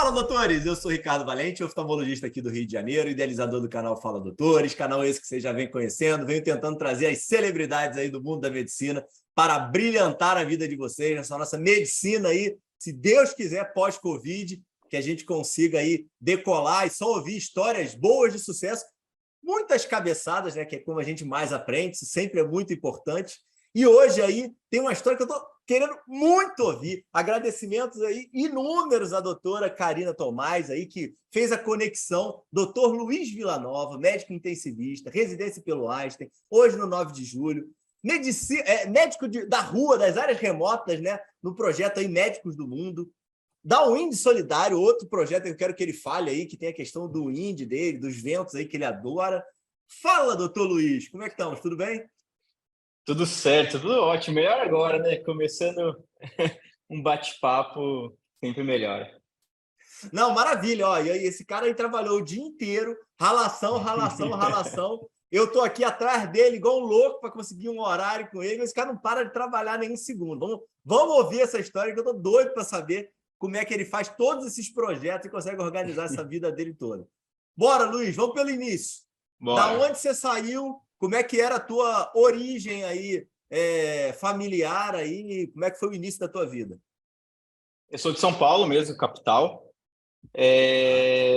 Fala, doutores! Eu sou Ricardo Valente, oftalmologista aqui do Rio de Janeiro, idealizador do canal Fala Doutores, canal esse que vocês já vêm conhecendo, venho tentando trazer as celebridades aí do mundo da medicina para brilhantar a vida de vocês nessa nossa medicina aí, se Deus quiser, pós-Covid, que a gente consiga aí decolar e só ouvir histórias boas de sucesso, muitas cabeçadas, né, que é como a gente mais aprende, isso sempre é muito importante. E hoje aí tem uma história que eu estou querendo muito ouvir. Agradecimentos aí inúmeros à doutora Karina Tomás, aí, que fez a conexão. Doutor Luiz Villanova, médico intensivista, residência pelo Einstein, hoje no 9 de julho. Médico da rua, das áreas remotas, né, no projeto aí Médicos do Mundo. Da Wind Solidário, outro projeto que eu quero que ele fale aí, que tem a questão do Wind dele, dos ventos aí que ele adora. Fala, doutor Luiz, como é que estamos? Tudo bem? Tudo certo, tudo ótimo. Melhor agora, né? Começando um bate-papo sempre melhor. Não, maravilha. Ó, e aí, esse cara aí trabalhou o dia inteiro, ralação, ralação, ralação. Eu tô aqui atrás dele, igual um louco, para conseguir um horário com ele. Esse cara não para de trabalhar nem um segundo. Vamos ouvir essa história, que eu tô doido para saber como é que ele faz todos esses projetos e consegue organizar essa vida dele toda. Bora, Luiz, vamos pelo início. Bora. Da onde você saiu? Como é que era a tua origem aí, familiar aí? Como é que foi o início da tua vida? Eu sou de São Paulo mesmo, capital.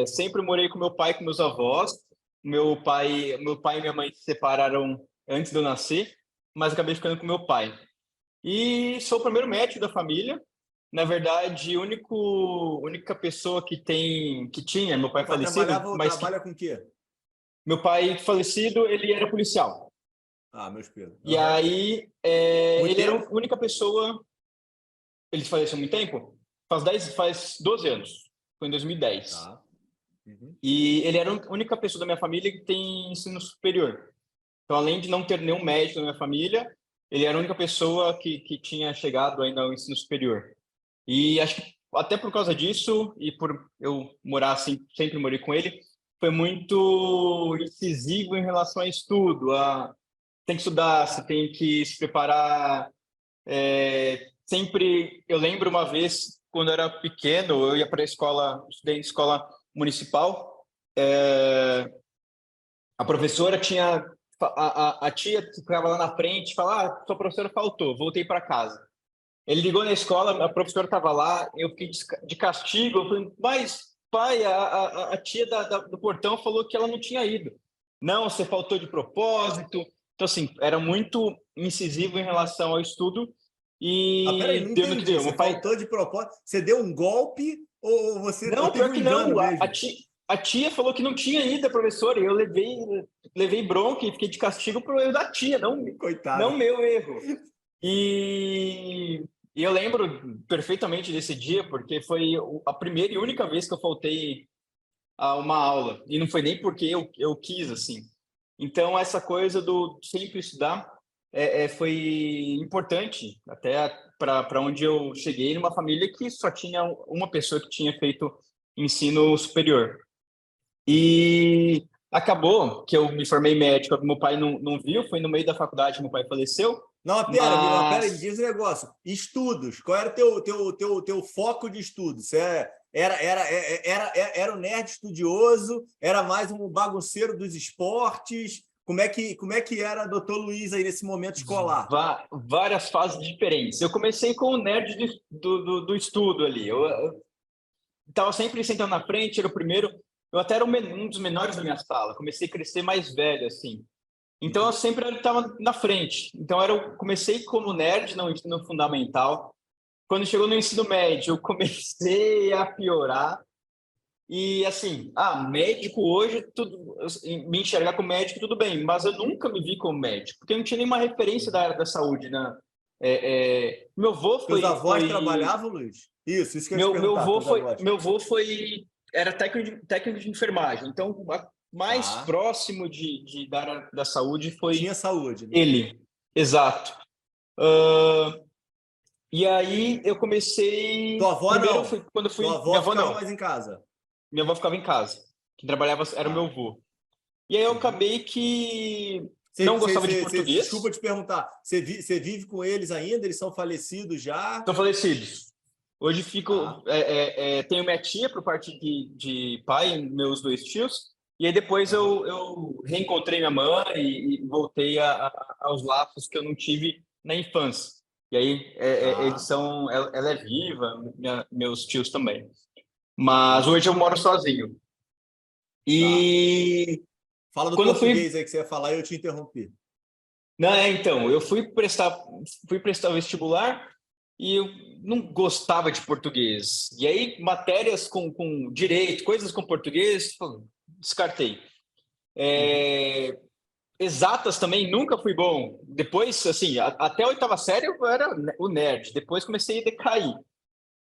Sempre morei com meu pai e com meus avós. Meu pai e minha mãe se separaram antes de eu nascer, mas acabei ficando com meu pai. E sou o primeiro médico da família. Na verdade, única pessoa que tinha, meu pai falecido, Trabalha com o quê? Meu pai falecido, ele era policial. Ah, meus pelos. E aí, ele era a única pessoa... Ele faleceu há muito tempo? Faz 12 anos. Foi em 2010. Tá. Uhum. E ele era a única pessoa da minha família que tem ensino superior. Então, além de não ter nenhum médico na minha família, ele era a única pessoa que tinha chegado ainda ao ensino superior. E acho que até por causa disso, e por eu morar assim, sempre morei com ele, foi muito incisivo em relação a estudo. Tem que estudar, você tem que se preparar. Sempre, eu lembro uma vez, quando eu era pequeno, eu ia para a escola, estudei em escola municipal, a professora tinha, a tia que ficava lá na frente, falava, sua professora faltou, voltei para casa. Ele ligou na escola, a professora estava lá, eu fiquei de castigo, eu falei, mas pai, a tia do portão falou que ela não tinha ido. Não, você faltou de propósito. Então, assim, era muito incisivo em relação ao estudo e peraí, não deu no que entendi. deu. Você faltou de propósito? Você deu um golpe ou você Não, teve pior um que engano não. mesmo? A tia falou que não tinha ido, a professora, e eu levei bronca e fiquei de castigo pro erro da tia, Coitado. não meu erro. E eu lembro perfeitamente desse dia, porque foi a primeira e única vez que eu faltei a uma aula. E não foi nem porque eu quis, assim. Então, essa coisa do sempre estudar foi importante, até para onde eu cheguei, numa família que só tinha uma pessoa que tinha feito ensino superior. E acabou que eu me formei médico, meu pai não viu, foi no meio da faculdade, meu pai faleceu. Não, pera, me diz um negócio. Estudos, qual era o teu foco de estudos? Você era um nerd estudioso? Era mais um bagunceiro dos esportes? Como é que era doutor Luiz aí nesse momento escolar? Várias fases diferentes. Eu comecei com o nerd do estudo ali. Eu estava sempre sentando na frente, era o primeiro. Eu até era um dos menores da minha sala. Comecei a crescer mais velho, assim. Então, eu sempre estava na frente. Então, comecei como nerd no ensino fundamental. Quando chegou no ensino médio, eu comecei a piorar. E, assim, médico hoje, me enxergar como médico, tudo bem. Mas eu nunca me vi como médico, porque eu não tinha nenhuma referência da área da saúde, né? Meu avô Seus avós trabalhavam, Luiz? Isso que eu ia te perguntar. Era técnico de enfermagem. Então, mais Tá. próximo da área da saúde foi Tinha saúde, né? ele. Exato. E aí eu comecei... Tua avó Primeiro não? foi quando fui... Tua Minha avó avó ficava não. mais em casa? Minha avó ficava em casa. Quem trabalhava era o meu Tá. avô. E aí eu acabei que não gostava de português. Desculpa te perguntar, você vive com eles ainda? Eles são falecidos já? Estão falecidos. Hoje fico, tenho minha tia por parte de pai, meus dois tios, e aí depois eu reencontrei minha mãe e voltei aos laços que eu não tive na infância. E aí eles Tá, são, ela é viva, meus tios também. Mas entendi. hoje eu moro sozinho. Tá. E Fala do quando eu fui, português aí que você ia falar e eu te interrompi. não, então, eu fui prestar o vestibular e eu não gostava de português. E aí, matérias com direito, coisas com português, pô, descartei. Uhum. Exatas também nunca fui bom. Depois, assim, até a oitava série eu era o nerd. Depois comecei a decair.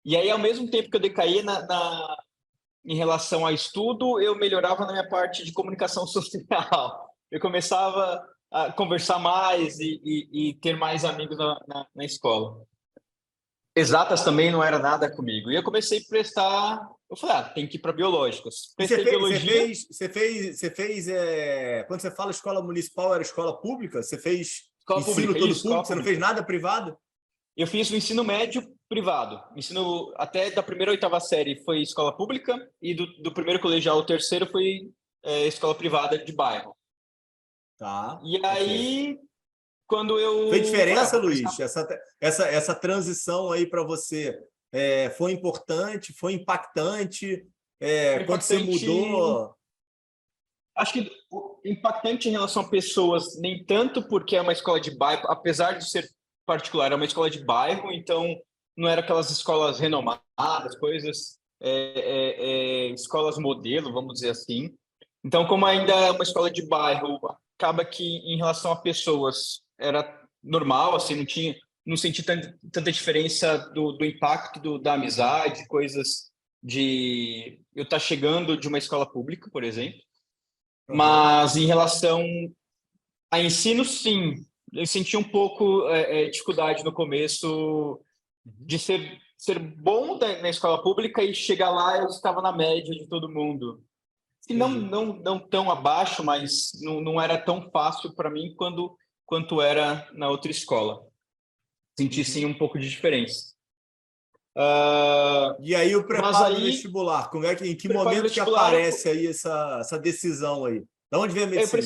E aí, ao mesmo tempo que eu decaía em relação a estudo, eu melhorava na minha parte de comunicação social. Eu começava a conversar mais e ter mais amigos na escola. Exatas também não era nada comigo. E eu comecei a prestar. Eu falei, tem que ir para biológicas. E você Prestei fez, biologia, quando você fala escola municipal, era escola pública? Você fez escola ensino pública, todo isso, público? escola Você não fez pública. nada privado? Eu fiz o ensino médio privado. Ensino até da primeira à oitava série foi escola pública, e do primeiro colegial ao terceiro foi escola privada de bairro. Tá, E ok. aí, quando Fez eu falei, diferença, vou prestar. Luiz? Essa transição aí para você foi importante? Foi impactante? Foi Quando você impactante. mudou? Acho que impactante em relação a pessoas, nem tanto porque é uma escola de bairro, apesar de ser particular, é uma escola de bairro, então não era aquelas escolas renomadas, coisas, escolas modelo, vamos dizer assim. Então, como ainda é uma escola de bairro, acaba que em relação a pessoas era normal, assim, não senti tanta diferença do impacto da amizade, coisas de eu estar chegando de uma escola pública, por exemplo. Aham. Mas em relação a ensino, sim. Eu senti um pouco dificuldade no começo Uhum. de ser bom na escola pública e chegar lá eu estava na média de todo mundo. Se não, Entendi. não tão abaixo, mas não era tão fácil para mim quanto era na outra escola. Senti sim Uhum. um pouco de diferença. Ah, E aí o mas preparo do aí, vestibular, em que preparo momento que vestibular, aparece aí essa decisão aí? Da onde vem a eu, medicina?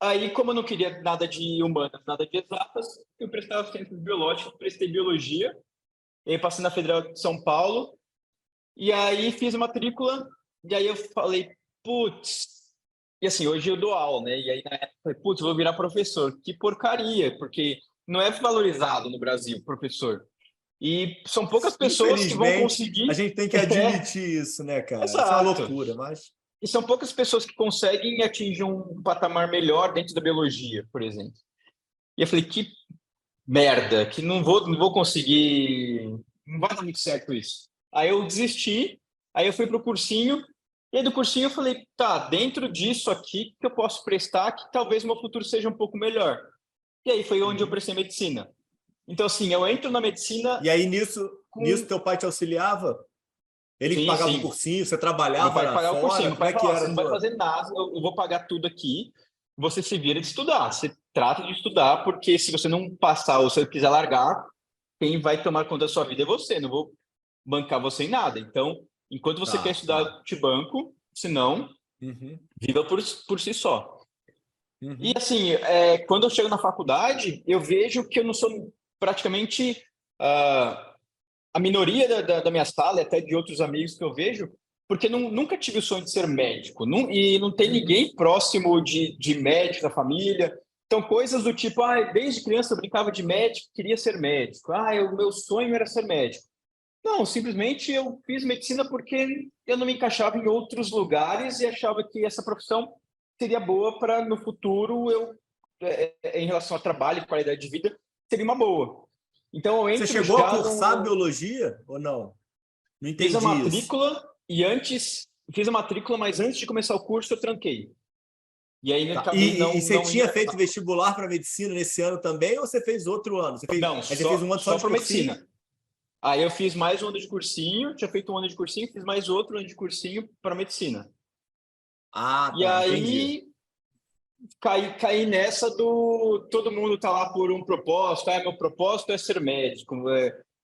aí, como eu não queria nada de humanas, nada de exatas, eu prestava ciências biológicas, prestei biologia, e aí passei na Federal de São Paulo, e aí fiz a matrícula, e aí eu falei, putz, e assim, hoje eu dou aula, né? E aí na época eu falei, putz, vou virar professor. Que porcaria, porque não é valorizado no Brasil, professor. E são poucas pessoas que vão Infelizmente, a conseguir. gente tem que É, admitir isso, né, cara? Isso é uma exato. loucura, mas. E são poucas pessoas que conseguem atingir um patamar melhor dentro da biologia, por exemplo. E eu falei, que merda, que não vou conseguir, não vai dar muito certo isso. Aí eu desisti, aí eu fui pro cursinho, e aí do cursinho eu falei, tá, dentro disso aqui que eu posso prestar, que talvez meu futuro seja um pouco melhor. E aí foi onde eu Uhum. prestei medicina. Então, assim, eu entro na medicina E aí, nisso com. teu pai te auxiliava? Ele que Sim, pagava o sim. cursinho, você Meu pai trabalhava pagava o cursinho. fora? Meu Como pai é que falava: era você a não vai tua. fazer nada, eu vou pagar tudo aqui. Você se vira de estudar. Você trata de estudar, porque se você não passar ou se você quiser largar, quem vai tomar conta da sua vida é você. Não vou bancar você em nada. Então, enquanto você quer Tá, estudar, tá. eu te banco. Se não, Uhum, viva por si só. E uhum, assim, quando eu chego na faculdade, eu vejo que eu não sou praticamente a minoria da minha sala, e até de outros amigos que eu vejo, porque nunca tive o sonho de ser médico, e não tem uhum. ninguém próximo de médico da família. Então, coisas do tipo, desde criança eu brincava de médico, queria ser médico. O meu sonho era ser médico. Não, simplesmente eu fiz medicina porque eu não me encaixava em outros lugares e achava que essa profissão seria boa para no futuro em relação a trabalho e qualidade de vida, seria uma boa. Então eu Você entro chegou a já cursar no biologia ou não? Não fiz a entendi isso. matrícula e antes fiz a matrícula, mas antes de começar o curso eu tranquei. E aí Tá. acabei E não você não indo tinha mais. feito vestibular para medicina nesse ano também ou você fez outro ano? Não, Aí você fez só um ano só só de para cursinho? medicina. Aí eu fiz mais um ano de cursinho, tinha feito um ano de cursinho, fiz mais outro ano de cursinho para medicina. Ah, E tá, entendi. aí caí nessa do todo mundo tá lá por um propósito, meu propósito é ser médico,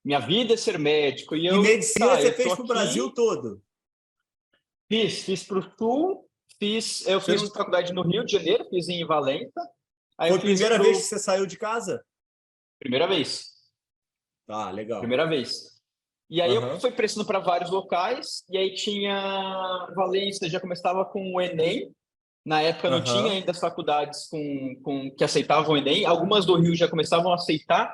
minha vida é ser médico. E E medicina você fez para o aqui, Brasil todo? fiz para o Sul, eu Você fiz não... faculdade no Rio de Janeiro, fiz em Valença. Aí Foi eu a fiz primeira vez que você saiu de casa? primeira vez. Tá, legal. Primeira vez. E aí eu Aham, fui prestando para vários locais, e aí tinha Valência, já começava com o Enem. Na época não tinha aham, ainda as faculdades que aceitavam o Enem, algumas do Rio já começavam a aceitar.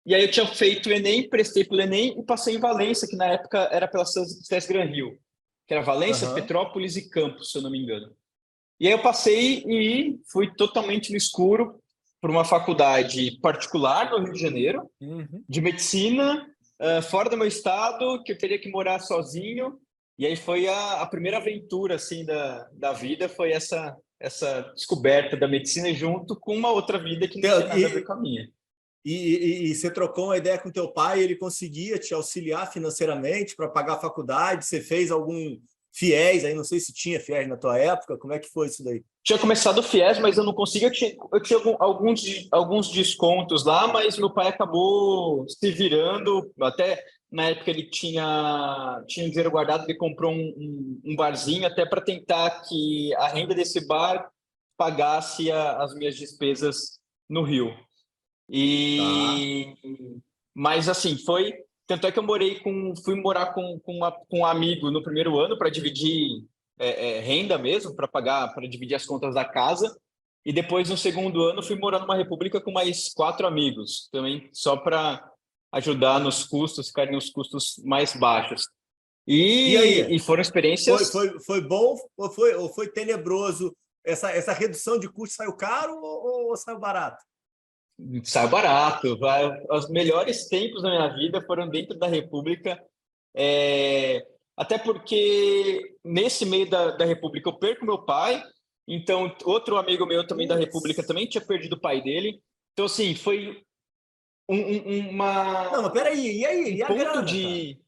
E aí eu tinha feito o Enem, prestei para o Enem e passei em Valência, que na época era pela SESC Gran Rio, que era Valência, aham. Petrópolis e Campos, se eu não me engano. E aí eu passei e fui totalmente no escuro para uma faculdade particular no Rio de Janeiro, Uhum. de medicina, fora do meu estado, que eu teria que morar sozinho. E aí foi a primeira aventura assim da vida, foi essa descoberta da medicina junto com uma outra vida que não tinha nada a ver E, com a minha. e você trocou uma ideia com teu pai, ele conseguia te auxiliar financeiramente para pagar a faculdade? Você fez algum fiéis aí? Não sei se tinha fiéis na tua época. Como é que foi isso daí? Tinha começado o FIES, mas eu não conseguia. Eu tinha alguns descontos lá, mas meu pai acabou se virando. Até na época ele tinha um dinheiro guardado, ele comprou um barzinho até para tentar que a renda desse bar pagasse as minhas despesas no Rio. Tá. E mas assim, foi. Tanto é que fui morar com um amigo no primeiro ano para dividir renda mesmo, para pagar, para dividir as contas da casa. E depois, no segundo ano, fui morar numa república com mais 4 amigos, também só para ajudar nos custos, ficarem os custos mais baixos. E E aí? foram experiências. Foi bom ou foi tenebroso? Essa redução de custo saiu caro ou saiu barato? Sai barato. Os melhores tempos da minha vida foram dentro da República. Até porque nesse meio da República eu perco meu pai, então outro amigo meu também da República Putz. também tinha perdido o pai dele. Então, assim, foi Não, mas peraí, e aí? um E a ponto grana, cara? de.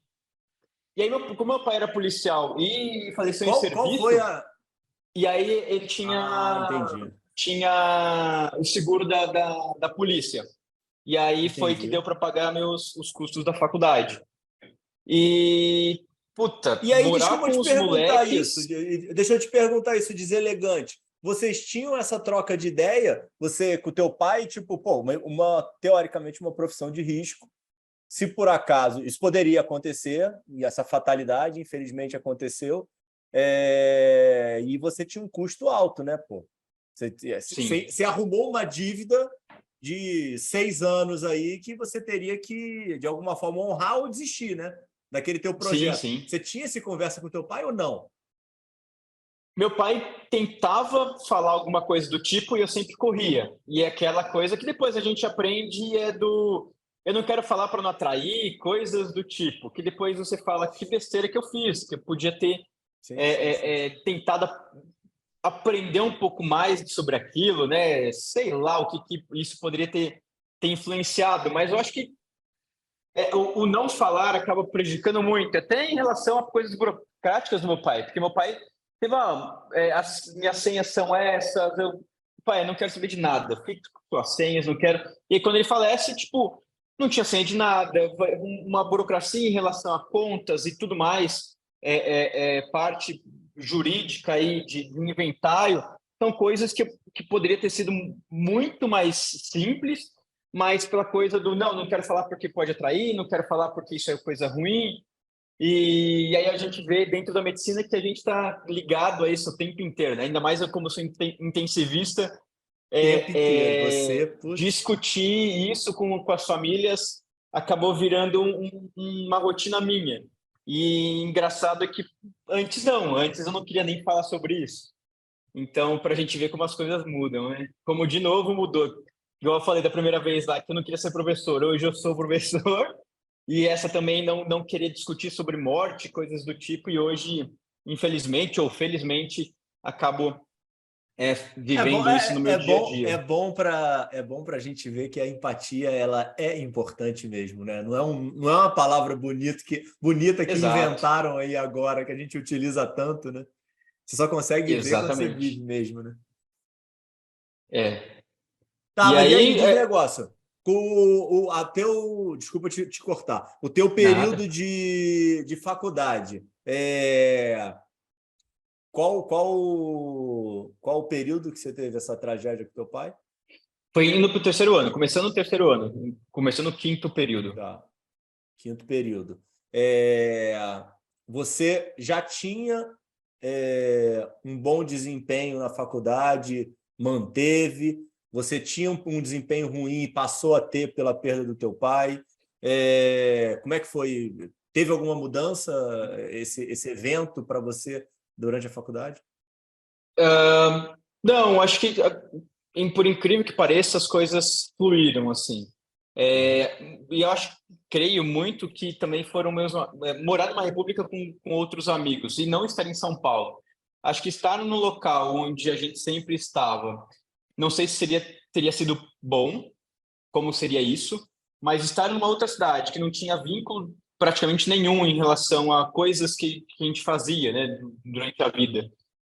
E aí, como meu pai era policial e faleceu em Qual foi serviço, a. e aí ele Ah, entendi. tinha o seguro da polícia. E aí foi que Entendi. deu para pagar os custos da faculdade. E, puta, E aí, morar desculpa com te os perguntar isso. moleques. Deixa eu te perguntar isso deselegante. Vocês tinham essa troca de ideia? Você com o teu pai, tipo, pô, teoricamente uma profissão de risco. Se por acaso isso poderia acontecer, e essa fatalidade, infelizmente, aconteceu, e você tinha um custo alto, né, pô? Sim, Você arrumou uma dívida de 6 anos aí que você teria que, de alguma forma, honrar ou desistir, né? Daquele teu sim, projeto. sim. Você tinha essa conversa com teu pai ou não? Meu pai tentava falar alguma coisa do tipo e eu sempre corria. E é aquela coisa que depois a gente aprende do. Eu não quero falar para não atrair, coisas do tipo, que depois você fala que besteira que eu fiz, que eu podia ter Sim, sim, sim. tentado aprender um pouco mais sobre aquilo, né? Sei lá que isso poderia ter influenciado, mas eu acho que o não falar acaba prejudicando muito, até em relação a coisas burocráticas do meu pai, porque meu pai teve, as minhas senhas são essas, pai, eu não quero saber de nada, fique com as senhas, não quero. E aí, quando ele falece, tipo, não tinha senha de nada, uma burocracia em relação a contas e tudo mais, parte jurídica aí de inventário, são coisas que poderia ter sido muito mais simples, mas pela coisa do não quero falar porque pode atrair, não quero falar porque isso é coisa ruim. E aí a gente vê dentro da medicina que a gente está ligado a isso o tempo inteiro, né? Ainda mais eu, como sou intensivista, Tempo inteiro. Você, putz. discutir isso com as famílias acabou virando uma rotina minha. E engraçado é que antes eu não queria nem falar sobre isso. Então, para a gente ver como as coisas mudam, né? Como de novo mudou. Igual eu falei da primeira vez lá, que eu não queria ser professor, hoje eu sou professor, e essa também não querer discutir sobre morte, coisas do tipo, e hoje, infelizmente ou felizmente, acabo vivendo isso no meu dia a dia. É bom para a gente ver que a empatia ela é importante mesmo, né? Não é uma palavra bonita que Exato, inventaram aí agora, que a gente utiliza tanto, né? Você só consegue ver quando você vive exatamente. mesmo, né? É. Tá, E mas e aí, aí, diz negócio. desculpa te cortar, o teu Nada. período de faculdade, qual o período que você teve essa tragédia com teu pai? Foi indo para o terceiro ano, começando o terceiro ano, começando o quinto período. Tá. Quinto período. Você já tinha um bom desempenho na faculdade, manteve, você tinha um desempenho ruim e passou a ter pela perda do teu pai. Como é que foi? Teve alguma mudança esse evento para você durante a faculdade? Não, acho que, por incrível que pareça, as coisas fluíram, assim. E eu creio muito que também foram morar numa república com outros amigos e não estar em São Paulo. Acho que estar no local onde a gente sempre estava, não sei se teria sido bom, como seria isso, mas estar numa outra cidade que não tinha vínculo praticamente nenhum em relação a coisas que a gente fazia, né, durante a vida.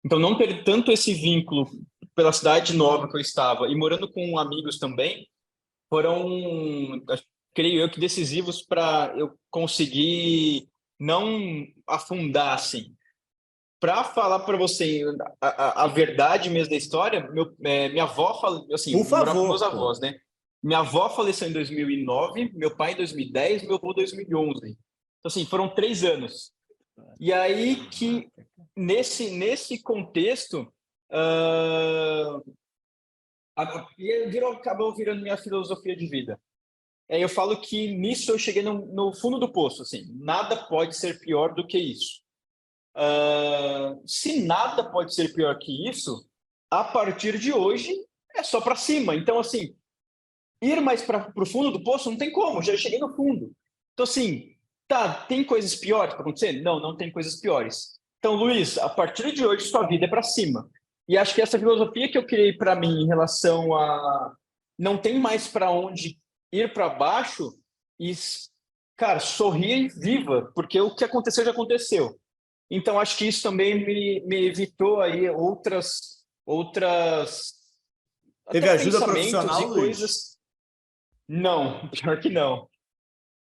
Então, não ter tanto esse vínculo pela cidade nova que eu estava e morando com amigos também, foram, creio eu, que decisivos para eu conseguir não afundar assim. Para falar para você a verdade mesmo da história, minha avó, assim, Por eu morava com meus favor, pô. avós, né? Minha avó faleceu em 2009, meu pai em 2010, meu avô em 2011. Então, assim, foram 3 anos. E aí que, nesse contexto, uh, acabou virando minha filosofia de vida. Eu falo que nisso eu cheguei no fundo do poço, assim, nada pode ser pior do que isso. Se nada pode ser pior que isso, a partir de hoje é só para cima. Então, assim, ir mais para o fundo do poço não tem como, já cheguei no fundo. Então, assim, tá, tem coisas piores para acontecer? Não, não tem coisas piores. Então, Luiz, a partir de hoje, sua vida é para cima. E acho que essa filosofia que eu criei para mim em relação a não tem mais para onde ir para baixo e, cara, sorria e viva, porque o que aconteceu já aconteceu. Então, acho que isso também me evitou aí outras até Teve ajuda pensamentos profissional, e Luiz? coisas. Não, pior que não.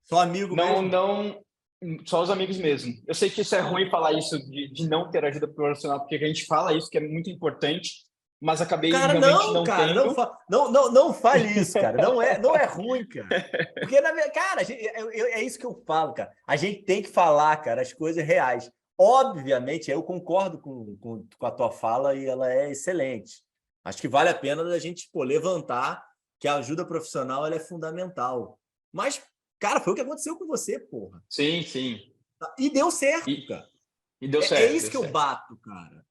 Só amigo Não, mesmo? não, só os amigos mesmo. Eu sei que isso é ruim falar isso de não ter ajuda profissional, porque a gente fala isso que é muito importante, mas acabei Cara, realmente não, não cara, tendo. não fale isso, cara. Não é ruim, cara. Porque, cara, é isso que eu falo, cara. A gente tem que falar, cara, as coisas reais. Obviamente, eu concordo com a tua fala e ela é excelente. Acho que vale a pena a gente, pô, levantar que a ajuda profissional ela é fundamental. Mas, cara, foi o que aconteceu com você, porra. Sim, sim. E deu certo, E, cara. e deu É certo, isso deu que eu certo. bato, cara.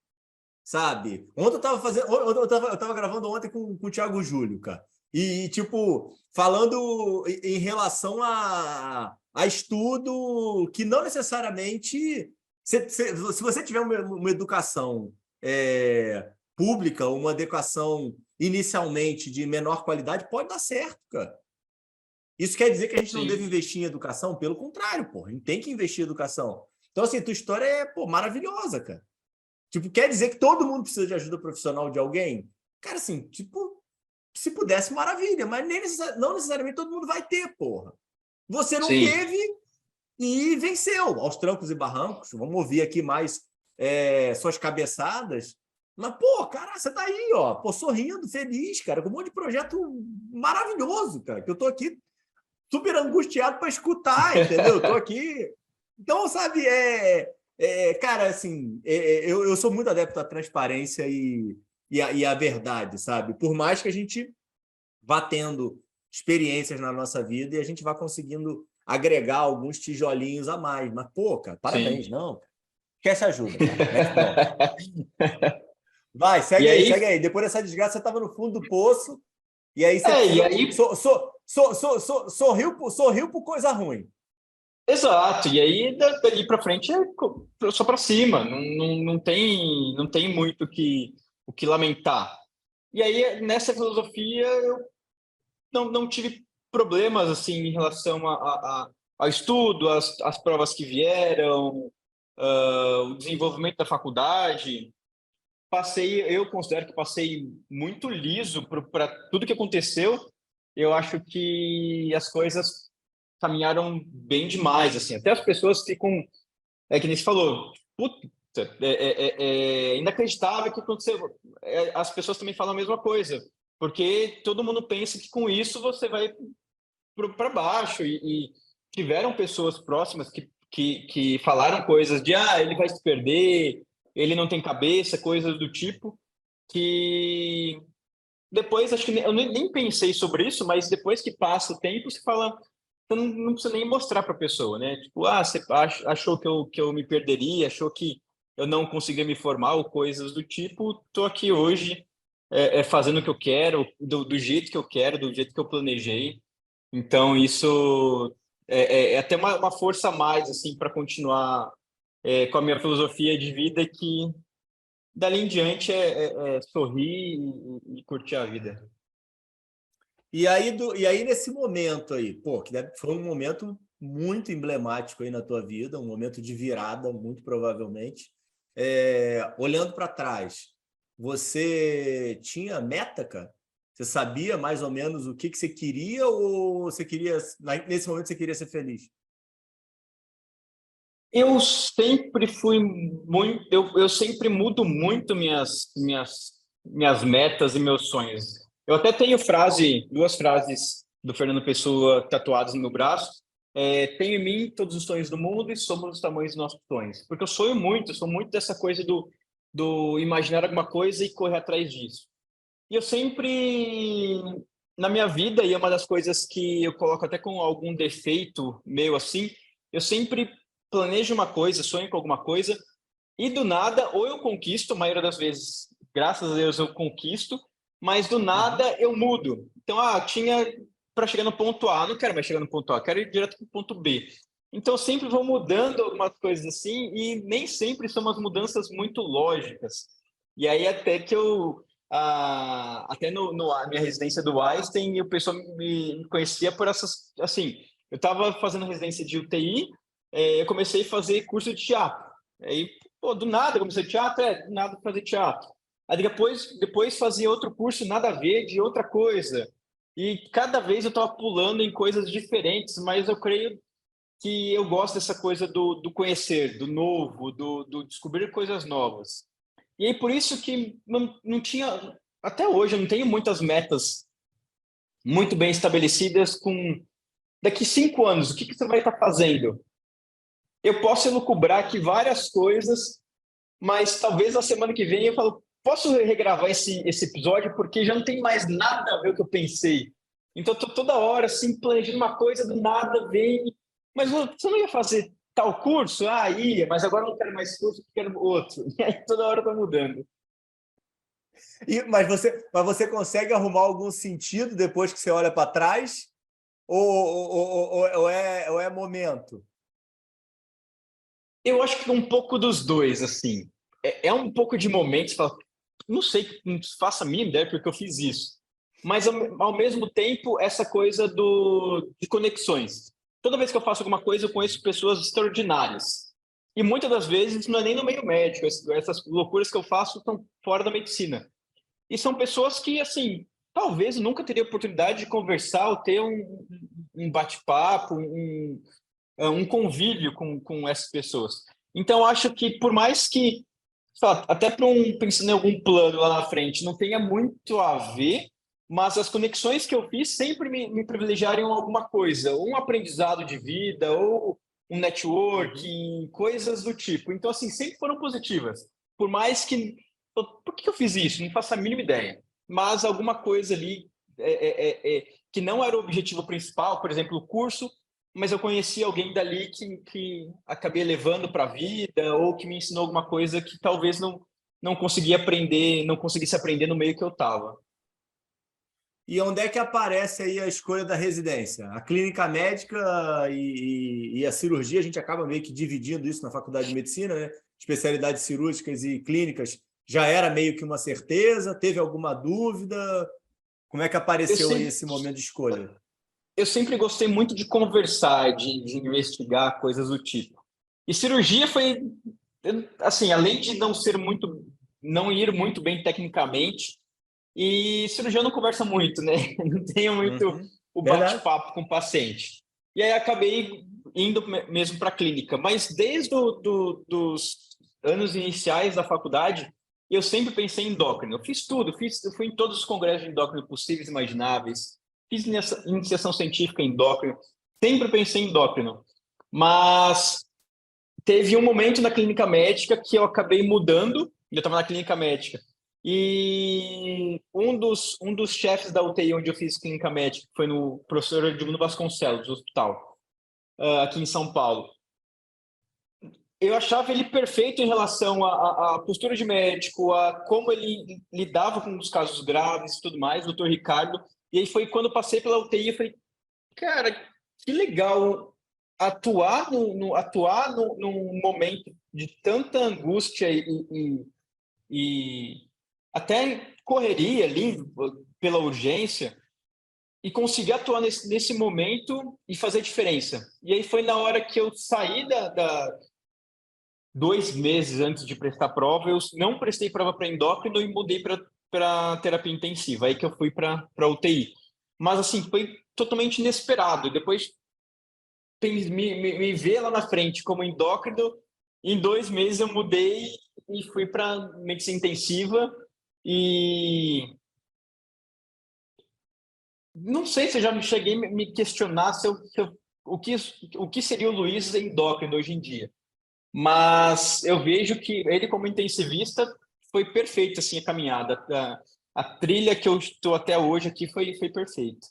Sabe? Ontem eu tava fazendo. Eu tava gravando ontem com o Thiago Júlio, cara. E, tipo, falando em relação a estudo que não necessariamente. Se você tiver uma educação pública, uma educação inicialmente de menor qualidade, pode dar certo, cara. Isso quer dizer que a gente não deve Sim, investir em educação? Pelo contrário, pô, a gente tem que investir em educação. Então, assim, tua história é, pô, maravilhosa, cara. Tipo, quer dizer que todo mundo precisa de ajuda profissional de alguém? Cara, assim, tipo, se pudesse, maravilha, mas não necessariamente todo mundo vai ter, porra. Você não sim, teve e venceu aos trancos e barrancos. Vamos ouvir aqui mais suas cabeçadas. Mas, pô, cara, você tá aí, ó, pô, sorrindo, feliz, cara, com um monte de projeto maravilhoso, cara, que eu tô aqui super angustiado para escutar, entendeu? Tô aqui. Então, sabe, cara, assim, eu sou muito adepto à transparência e à verdade, sabe? Por mais que a gente vá tendo experiências na nossa vida e a gente vá conseguindo agregar alguns tijolinhos a mais. Mas, pô, cara, parabéns, sim. não. Esquece ajuda, cara. Mete bronca. Vai, E segue aí, aí. Depois dessa desgraça, você estava no fundo do poço e aí você e precisou. aí Sorriu por coisa ruim. exato, e aí dali para frente é só para cima, não tem muito o que lamentar. E aí nessa filosofia eu não tive problemas assim em relação ao estudo, as provas que vieram, o desenvolvimento da faculdade. Eu considero que passei muito liso para tudo que aconteceu eu acho que as coisas caminharam bem demais, assim. Até as pessoas ficam, que nem você falou, puta, é inacreditável o que aconteceu. As pessoas também falam a mesma coisa, porque todo mundo pensa que com isso você vai para baixo, e tiveram pessoas próximas que falaram coisas de ele vai se perder, ele não tem cabeça, coisas do tipo, que depois, acho que eu nem pensei sobre isso, mas depois que passa o tempo, você fala, você não precisa nem mostrar para a pessoa, né? Tipo, você achou que eu me perderia, achou que eu não conseguia me formar ou coisas do tipo, tô aqui hoje fazendo o que eu quero, do jeito que eu quero, do jeito que eu planejei. Então, isso é até uma força a mais, assim, para continuar com a minha filosofia de vida, que dali em diante é sorrir e curtir a vida. E aí, nesse momento aí, pô, foi um momento muito emblemático aí na tua vida, um momento de virada, muito provavelmente. Olhando para trás, você tinha meta, cara? Você sabia mais ou menos o que você queria, ou você queria, nesse momento, você queria ser feliz? Eu sempre fui muito, eu sempre mudo muito minhas metas e meus sonhos. Eu até tenho duas frases do Fernando Pessoa tatuadas no meu braço. Tenho em mim todos os sonhos do mundo e somos os tamanhos dos nossos sonhos. Porque eu sonho muito, sou muito dessa coisa do imaginar alguma coisa e correr atrás disso. E eu sempre, na minha vida, e é uma das coisas que eu coloco até com algum defeito meu assim, eu sempre planejo uma coisa, sonho com alguma coisa, e do nada, ou eu conquisto, a maioria das vezes, graças a Deus, eu conquisto, mas do nada eu mudo. Então, tinha para chegar no ponto A, não quero mais chegar no ponto A, quero ir direto para o ponto B. Então, eu sempre vou mudando algumas coisas assim, e nem sempre são umas mudanças muito lógicas. E aí, até que até na minha residência do Einstein, o pessoal me conhecia por essas, assim, eu estava fazendo residência de UTI, eu comecei a fazer curso de teatro. Aí, pô, do nada comecei teatro, do nada fazer teatro. Aí depois fazia outro curso, nada a ver, de outra coisa. E cada vez eu estava pulando em coisas diferentes, mas eu creio que eu gosto dessa coisa do conhecer, do novo, do descobrir coisas novas. E aí, por isso que não tinha, até hoje, eu não tenho muitas metas muito bem estabelecidas com daqui 5 anos, o que você vai estar fazendo? Eu posso elucubrar aqui várias coisas, mas talvez na semana que vem eu falo, posso regravar esse episódio porque já não tem mais nada a ver com o que eu pensei. Então, eu tô toda hora assim, planejando uma coisa, do nada vem, mas você não ia fazer tal curso? Ia, mas agora eu não quero mais curso, eu quero outro. E aí toda hora tá mudando. Mas você consegue arrumar algum sentido depois que você olha para trás? Ou é momento? Eu acho que um pouco dos dois, assim. É um pouco de momentos, não sei, não faço a mínima ideia porque eu fiz isso. Mas, ao mesmo tempo, essa coisa de conexões. Toda vez que eu faço alguma coisa, eu conheço pessoas extraordinárias. E muitas das vezes não é nem no meio médico. Essas loucuras que eu faço estão fora da medicina. E são pessoas que, assim, talvez eu nunca teria oportunidade de conversar ou ter um bate-papo, um convívio com essas pessoas. Então, acho que por mais que, sei lá, até pensando em algum plano lá na frente, não tenha muito a ver, mas as conexões que eu fiz sempre me privilegiaram alguma coisa, ou um aprendizado de vida, ou um networking, coisas do tipo. Então, assim, sempre foram positivas. Por mais que... Por que eu fiz isso? Não faço a mínima ideia. Mas alguma coisa ali que não era o objetivo principal, por exemplo, o curso, mas eu conheci alguém dali que acabei levando para a vida, ou que me ensinou alguma coisa que talvez não conseguia aprender, não conseguisse aprender no meio que eu estava. E onde é que aparece aí a escolha da residência? A clínica médica e a cirurgia, a gente acaba meio que dividindo isso na faculdade de medicina, né? Especialidades cirúrgicas e clínicas já era meio que uma certeza? Teve alguma dúvida? Como é que apareceu aí esse momento de escolha? Eu sempre gostei muito de conversar, de investigar coisas do tipo. E cirurgia foi, assim, além de não ir muito bem tecnicamente, E cirurgião não conversa muito, né? Não tenho muito o Verdade. bate-papo com o paciente. E aí acabei indo mesmo para a clínica. Mas desde dos anos iniciais da faculdade, eu sempre pensei em endócrino. Eu fiz tudo, eu fui em todos os congressos de endócrino possíveis e imagináveis, fiz iniciação científica em endócrino, sempre pensei em endócrino. Mas teve um momento na clínica médica que eu acabei mudando, eu estava na clínica médica, e um dos chefes da UTI onde eu fiz clínica médica, foi no professor Edmundo Vasconcelos, do hospital, aqui em São Paulo. Eu achava ele perfeito em relação à postura de médico, a como ele lidava com os casos graves e tudo mais, o doutor Ricardo. E aí foi quando eu passei pela UTI, eu falei, cara, que legal atuar num momento de tanta angústia e até correria ali pela urgência e conseguir atuar nesse momento e fazer diferença. E aí foi na hora que eu saí 2 meses antes de prestar prova, eu não prestei prova para endócrino e mudei para terapia intensiva, aí que eu fui para UTI. Mas, assim, foi totalmente inesperado. Depois, me ver lá na frente como endócrino, em 2 meses eu mudei e fui para medicina intensiva e não sei se eu já me cheguei a me questionar o que seria o Luiz endócrino hoje em dia. Mas eu vejo que ele, como intensivista, foi perfeito assim, a caminhada. A trilha que eu estou até hoje aqui foi perfeita.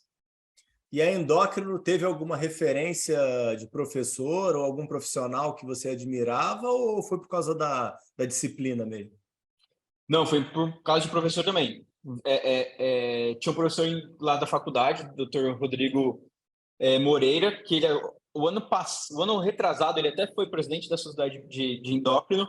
E a endócrino teve alguma referência de professor ou algum profissional que você admirava ou foi por causa da disciplina mesmo? Não, foi por causa de professor também. Tinha um professor lá da faculdade, o Dr. Rodrigo Moreira, que ele, o ano retrasado ele até foi presidente da Sociedade de Endócrino,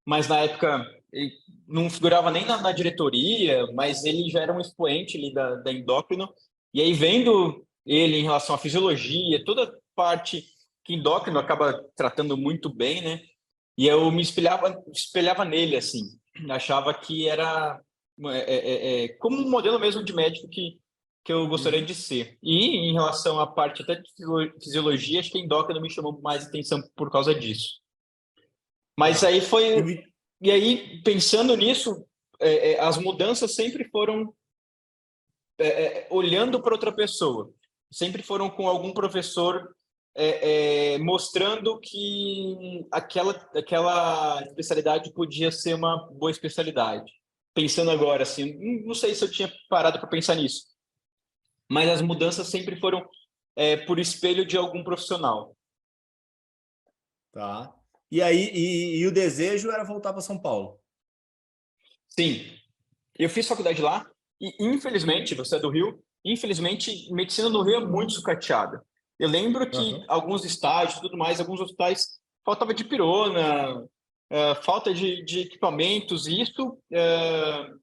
mas na época ele não figurava nem na diretoria, mas ele já era um expoente ali da endócrino. E aí, vendo ele em relação à fisiologia, toda a parte que endócrino acaba tratando muito bem, né? E eu me espelhava nele, assim. Achava que era como um modelo mesmo de médico que eu gostaria de ser. E em relação à parte até de fisiologia, acho que a endócrino me chamou mais atenção por causa disso. Mas Tá. aí foi. E aí, pensando nisso, as mudanças sempre foram olhando para outra pessoa. Sempre foram com algum professor mostrando que aquela especialidade podia ser uma boa especialidade. Pensando agora, assim, não sei se eu tinha parado para pensar nisso, mas as mudanças sempre foram por espelho de algum profissional. Tá. E aí, e o desejo era voltar para São Paulo? Sim, eu fiz faculdade lá e, infelizmente, você é do Rio, infelizmente, medicina no Rio é muito sucateada. Eu lembro que Uhum. alguns estágios, tudo mais, alguns hospitais, faltava de pirona, falta de equipamentos, e isso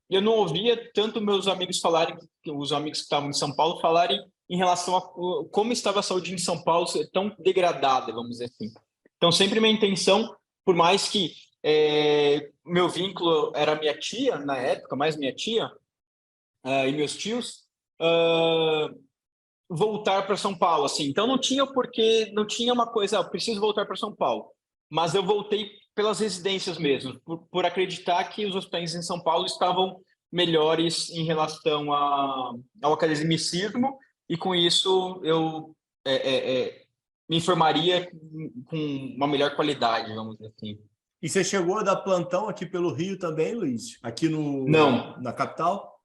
eu não ouvia tanto meus amigos falarem, os amigos que estavam em São Paulo falarem em relação a como estava a saúde em São Paulo ser tão degradada, vamos dizer assim. Então, sempre minha intenção, por mais que meu vínculo era minha tia, na época, mais minha tia, e meus tios, voltar para São Paulo, assim. Então não tinha porque não tinha uma coisa, preciso voltar para São Paulo. Mas eu voltei pelas residências mesmo, por acreditar que os hospitais em São Paulo estavam melhores em relação ao academicismo e com isso eu me informaria com uma melhor qualidade, vamos dizer assim. E você chegou a dar plantão aqui pelo Rio também, Luiz? Aqui Não, na capital?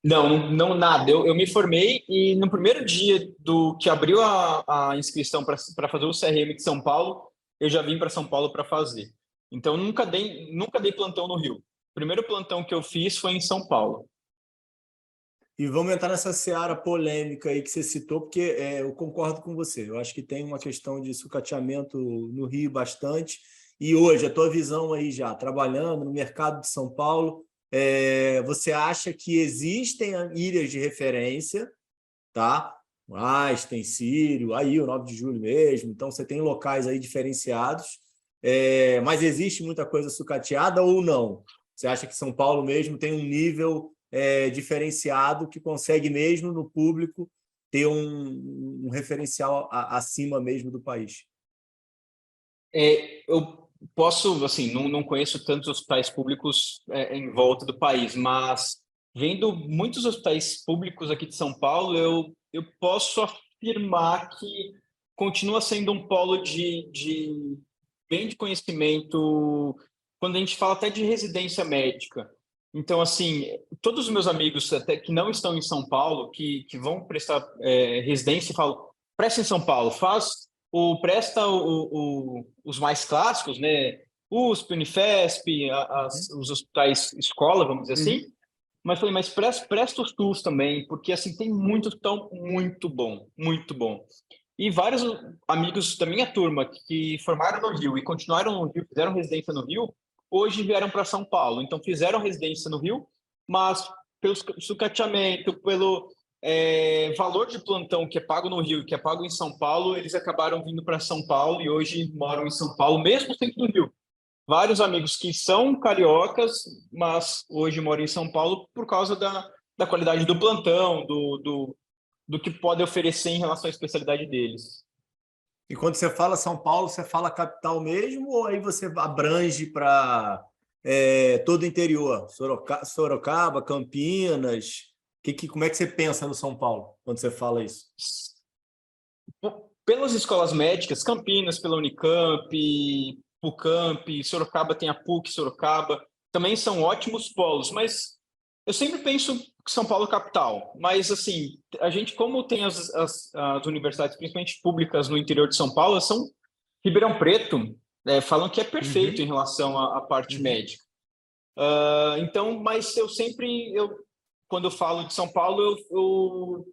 não nada. Eu me formei e no primeiro dia do que abriu a inscrição para fazer o CRM de São Paulo, eu já vim para São Paulo para fazer. Então nunca dei plantão no Rio. O primeiro plantão que eu fiz foi em São Paulo. E vamos entrar nessa seara polêmica aí que você citou, porque eu concordo com você. Eu acho que tem uma questão de sucateamento no Rio bastante. E hoje, a tua visão aí já, trabalhando no mercado de São Paulo, você acha que existem ilhas de referência, tá? Einstein, Sírio, aí o 9 de julho mesmo. Então, você tem locais aí diferenciados. Mas existe muita coisa sucateada ou não? Você acha que São Paulo mesmo tem um nível diferenciado que consegue mesmo no público ter um referencial acima mesmo do país? Eu posso, assim, não conheço tantos hospitais públicos em volta do país, mas vendo muitos hospitais públicos aqui de São Paulo, eu posso afirmar que continua sendo um polo de bem de conhecimento, quando a gente fala até de residência médica. Então, assim, todos os meus amigos, até que não estão em São Paulo, que vão prestar residência, falam, presta em São Paulo, presta os mais clássicos, né? USP, Unifesp, os hospitais escola, vamos dizer assim. Mas falei, mas presta os TUS também, porque assim tem muitos que estão muito bom, muito bom. E vários amigos da minha turma que formaram no Rio e continuaram no Rio, fizeram residência no Rio, hoje vieram para São Paulo. Então fizeram residência no Rio, mas pelo sucateamento, pelo valor de plantão que é pago no Rio, que é pago em São Paulo, eles acabaram vindo para São Paulo e hoje moram em São Paulo, mesmo sendo do Rio. Vários amigos que são cariocas, mas hoje moram em São Paulo por causa da qualidade do plantão, do que pode oferecer em relação à especialidade deles. E quando você fala São Paulo, você fala capital mesmo ou aí você abrange para todo o interior? Sorocaba, Campinas? Como é que você pensa no São Paulo quando você fala isso? Pelas escolas médicas, Campinas, pela Unicamp, PUCamp, Sorocaba tem a PUC, Sorocaba, também são ótimos polos, mas eu sempre penso que São Paulo é capital, mas assim, a gente como tem as universidades, principalmente públicas no interior de São Paulo, são Ribeirão Preto, falam que é perfeito em relação à parte médica. Então, mas quando eu falo de São Paulo,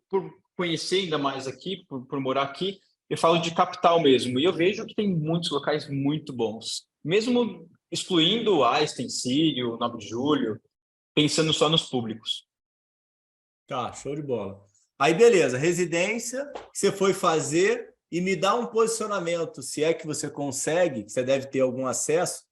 por conhecer ainda mais aqui, por morar aqui, eu falo de capital mesmo. E eu vejo que tem muitos locais muito bons. Mesmo excluindo Einstein, Sírio, 9 de Julho, pensando só nos públicos. Tá, show de bola. Aí, beleza, residência que você foi fazer e me dá um posicionamento, se é que você consegue, você deve ter algum acesso,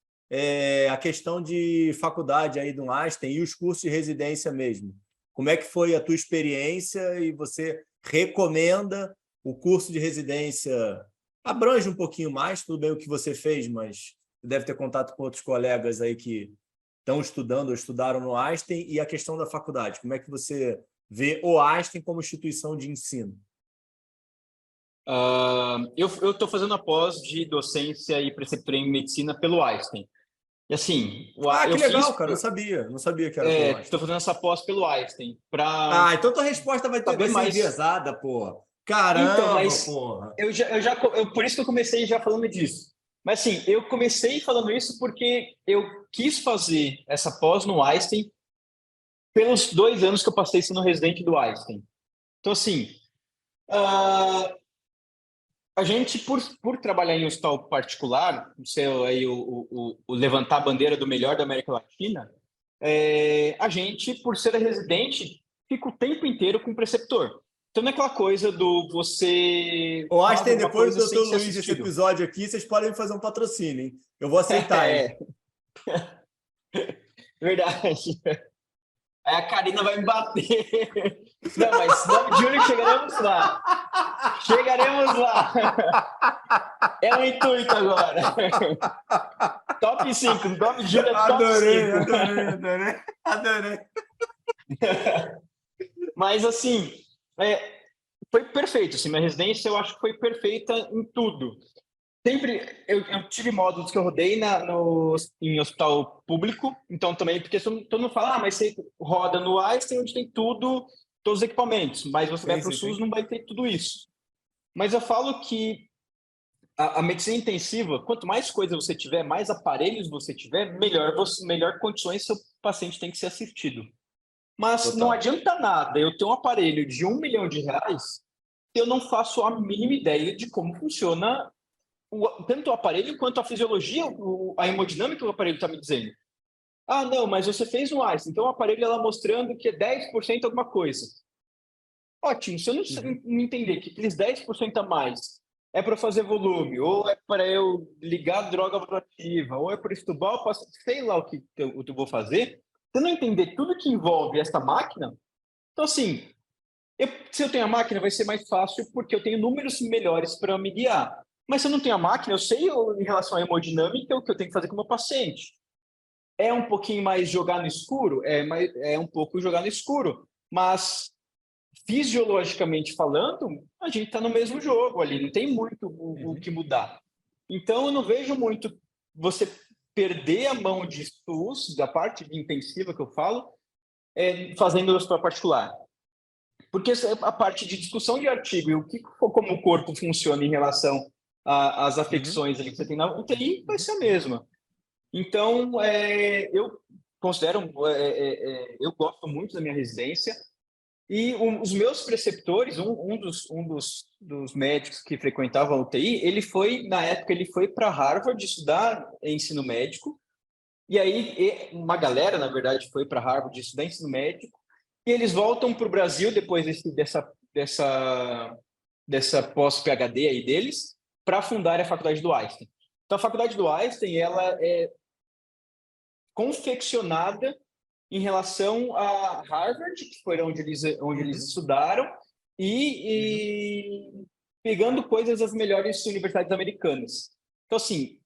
a questão de faculdade aí do Einstein e os cursos de residência mesmo. Como é que foi a tua experiência e você recomenda o curso de residência? Abrange um pouquinho mais, tudo bem o que você fez, mas você deve ter contato com outros colegas aí que estão estudando ou estudaram no Einstein e a questão da faculdade. Como é que você vê o Einstein como instituição de ensino? Eu estou fazendo a pós de docência e preceptoria em medicina pelo Einstein. E assim, que legal, cara. Não sabia que era pelo Einstein. Estou fazendo essa pós pelo Einstein. Então tua resposta vai ser enviesada, pô. Caramba, então, mas porra. Por isso que eu comecei já falando disso. Mas assim, eu comecei falando isso porque eu quis fazer essa pós no Einstein pelos 2 anos que eu passei sendo residente do Einstein. Então, assim, a gente, por trabalhar em um hospital particular, ser aí o levantar a bandeira do melhor da América Latina, a gente, por ser residente, fica o tempo inteiro com o preceptor. Então, não é aquela coisa do você... O Einstein, depois do Dr. Luiz, esse episódio aqui, vocês podem fazer um patrocínio, hein? Eu vou aceitar, hein? Verdade. Aí a Karina vai me bater. Não, mas 9 de julho chegaremos lá. Chegaremos lá. É o intuito agora. Top 5. 9 de julho é top 5. Adorei. Mas, assim, foi perfeito. Assim, minha residência, eu acho que foi perfeita em tudo. Sempre eu tive módulos que eu rodei em hospital público, então também, porque todo mundo fala, mas você roda no Einstein, onde tem tudo, todos os equipamentos, mas você vai para o SUS, não vai ter tudo isso. Mas eu falo que a medicina intensiva, quanto mais coisa você tiver, mais aparelhos você tiver, melhor condições seu paciente tem que ser assistido. Mas Total. Não adianta nada eu ter um aparelho de R$1 milhão se eu não faço a mínima ideia de como funciona tanto o aparelho quanto a fisiologia, a hemodinâmica que o aparelho está me dizendo. Não, mas você fez um Einstein, então o aparelho está mostrando que é 10% alguma coisa. Ótimo, se eu não entender que aqueles 10% a mais é para fazer volume, ou é para eu ligar droga vasoativa, ou é para estubar, sei lá o que eu vou fazer, você não entender tudo que envolve essa máquina, então, assim, se eu tenho a máquina, vai ser mais fácil porque eu tenho números melhores para me guiar. Mas se eu não tenho a máquina, eu sei em relação à hemodinâmica o que eu tenho que fazer com o meu paciente. É um pouquinho mais jogar no escuro? É um pouco jogar no escuro. Mas, fisiologicamente falando, a gente está no mesmo jogo ali, não tem muito o que mudar. Então, eu não vejo muito você perder a mão de SUS, da parte de intensiva que eu falo, fazendo isso para particular. Porque a parte de discussão de artigo e como o corpo funciona em relação às afecções ali que você tem na UTI vai ser a mesma. Então, eu considero, eu gosto muito da minha residência e os meus preceptores, um dos médicos que frequentavam a UTI, na época, ele foi para Harvard estudar ensino médico e aí uma galera, na verdade, foi para Harvard estudar ensino médico e eles voltam para o Brasil depois dessa pós-PhD aí deles para fundar a faculdade do Einstein. Então, a faculdade do Einstein, ela é confeccionada em relação a Harvard, que foi onde eles estudaram, e pegando coisas das melhores universidades americanas. Então, assim,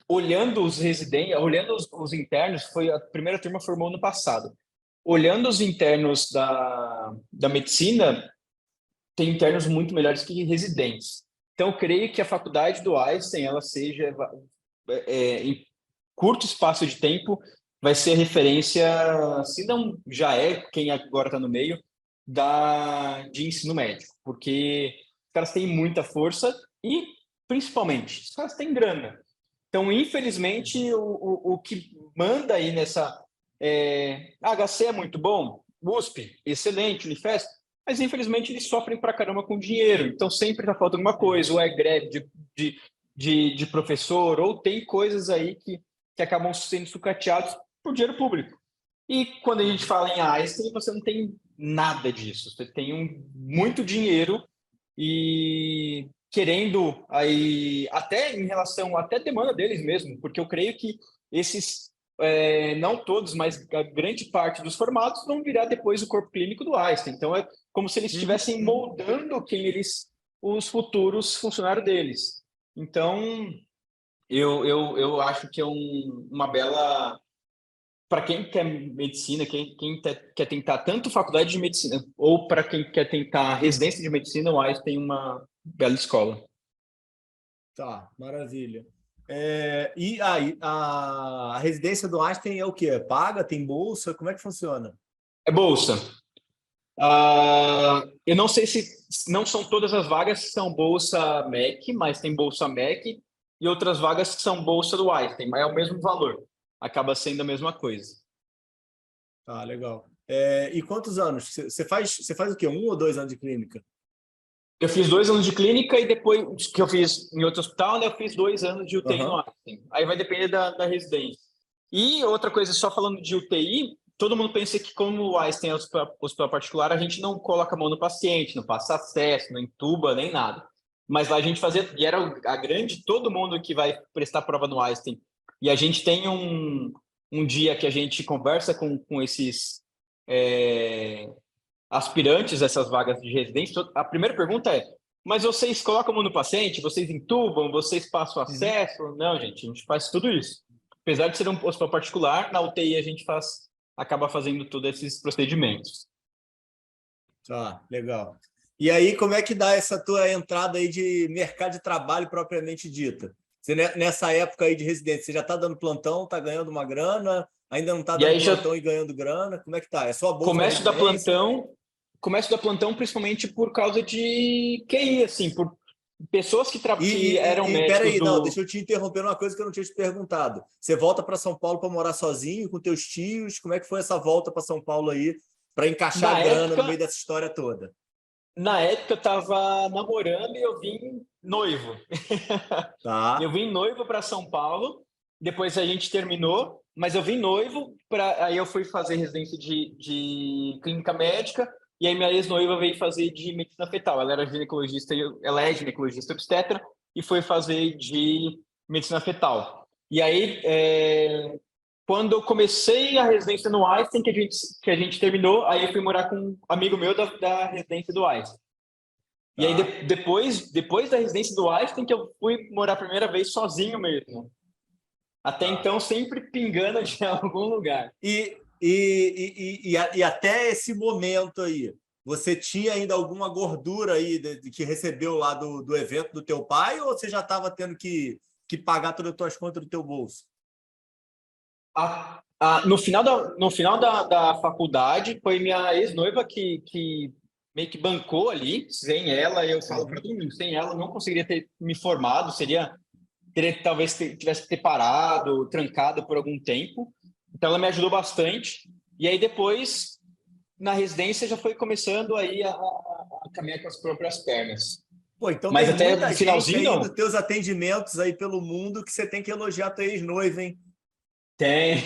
olhando os residentes, olhando os internos, a primeira turma formou no passado. Olhando os internos da medicina, tem internos muito melhores que residentes. Então, eu creio que a faculdade do Einstein, ela seja, em curto espaço de tempo, vai ser a referência, se não já é, quem agora está no meio, de ensino médico. Porque os caras têm muita força e, principalmente, os caras têm grana. Então, infelizmente, o que manda aí nessa... HC é muito bom, USP, excelente, Unifesp, mas infelizmente eles sofrem pra caramba com dinheiro, então sempre está faltando alguma coisa, ou é greve de professor, ou tem coisas aí que acabam sendo sucateados por dinheiro público. E quando a gente fala em Einstein, você não tem nada disso, você tem muito dinheiro e querendo aí, até em relação, até demanda deles mesmo, porque eu creio que esses não todos, mas a grande parte dos formados vão virar depois o corpo clínico do Einstein. Então, é como se eles estivessem moldando os futuros funcionários deles. Então, eu acho que é uma bela... Para quem quer medicina, quem quer tentar tanto faculdade de medicina, ou para quem quer tentar residência de medicina, o Einstein tem uma bela escola. Tá, maravilha. E aí, a residência do Einstein é o quê? Paga? Tem bolsa? Como é que funciona? É bolsa. Eu não sei se não são todas as vagas que são bolsa MEC, mas tem bolsa MEC e outras vagas que são bolsa do Einstein, mas é o mesmo valor. Acaba sendo a mesma coisa. Tá, legal. E quantos anos? Você faz o quê? 1 ou 2 anos de clínica? Eu fiz 2 anos de clínica e depois que eu fiz em outro hospital, né, eu fiz 2 anos de UTI no Einstein. Aí vai depender da residência. E outra coisa, só falando de UTI, todo mundo pensa que como o Einstein é hospital particular, a gente não coloca a mão no paciente, não passa acesso, não entuba, nem nada. Mas lá a gente fazia, e era a grande, todo mundo que vai prestar prova no Einstein. E a gente tem um dia que a gente conversa com esses aspirantes a essas vagas de residência. A primeira pergunta é: mas vocês colocam a mão no paciente? Vocês entubam? Vocês passam acesso? Não, gente, a gente faz tudo isso. Apesar de ser um hospital particular, na UTI a gente acaba fazendo todos esses procedimentos. Tá, legal. E aí, como é que dá essa tua entrada aí de mercado de trabalho propriamente dita? Você, nessa época aí de residência, você já está dando plantão, está ganhando uma grana, ainda não está dando plantão e ganhando grana? Como é que tá? É só a bolsa da residência? Começo da plantão principalmente por causa de QI, assim, por pessoas que eram médicos peraí, não, deixa eu te interromper uma coisa que eu não tinha te perguntado. Você volta para São Paulo para morar sozinho, com teus tios? Como é que foi essa volta para São Paulo aí, para encaixar a grana no meio dessa história toda? Na época eu estava namorando e eu vim noivo. Tá. Eu vim noivo para São Paulo, depois a gente terminou, mas eu vim noivo, aí eu fui fazer residência de clínica médica, e aí minha ex-noiva veio fazer de medicina fetal. Ela é ginecologista obstetra, e foi fazer de medicina fetal. E aí, quando eu comecei a residência no Einstein, que a gente terminou, aí eu fui morar com um amigo meu da residência do Einstein. E aí, Tá. depois da residência do Einstein, que eu fui morar a primeira vez sozinho mesmo. Até Tá. então, sempre pingando de algum lugar. E até esse momento aí, você tinha ainda alguma gordura aí que recebeu lá do evento do teu pai, ou você já estava tendo que pagar todas as tuas contas do teu bolso? No final da faculdade, foi minha ex-noiva que meio que bancou ali. Sem ela, eu falo para todo mundo, sem ela eu não conseguiria ter me formado, tivesse que ter parado, trancado por algum tempo. Então ela me ajudou bastante. E aí depois, na residência, já foi começando aí a caminhar com as próprias pernas. Pô, então Mas tem até muita no gente finalzinho, aí nos não. teus atendimentos aí pelo mundo que você tem que elogiar tua ex-noiva, hein? Tem.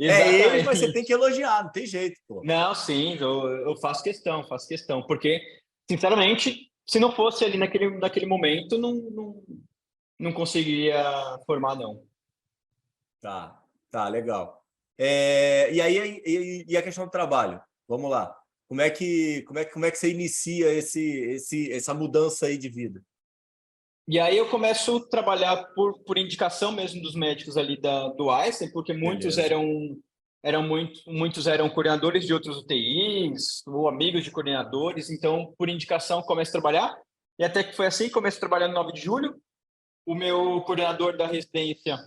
É ex, mas você tem que Exatamente. elogiar, não tem jeito, pô. Não, sim, eu faço questão, faço questão. Porque, sinceramente, se não fosse ali naquele momento, não conseguiria formar, não. Tá, legal. E aí e a questão do trabalho? Vamos lá. Como é que você inicia essa mudança aí de vida? E aí eu começo a trabalhar por indicação mesmo dos médicos ali do Einstein, porque Beleza. muitos eram coordenadores de outros UTIs, ou amigos de coordenadores, então por indicação começo a trabalhar, e até que foi assim, começo a trabalhar no 9 de julho. O meu coordenador da residência,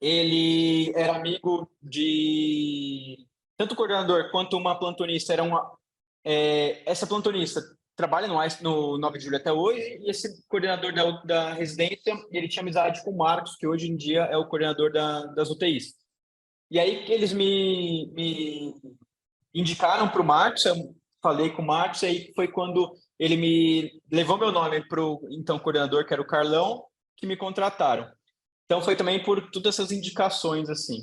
ele era amigo de... Tanto o coordenador quanto uma plantonista essa plantonista trabalha no 9 de julho até hoje, e esse coordenador da residência, ele tinha amizade com o Marcos, que hoje em dia é o coordenador das UTIs. E aí eles me indicaram para o Marcos, eu falei com o Marcos, e aí foi quando ele me levou meu nome para o então coordenador, que era o Carlão, que me contrataram. Então foi também por todas essas indicações, assim.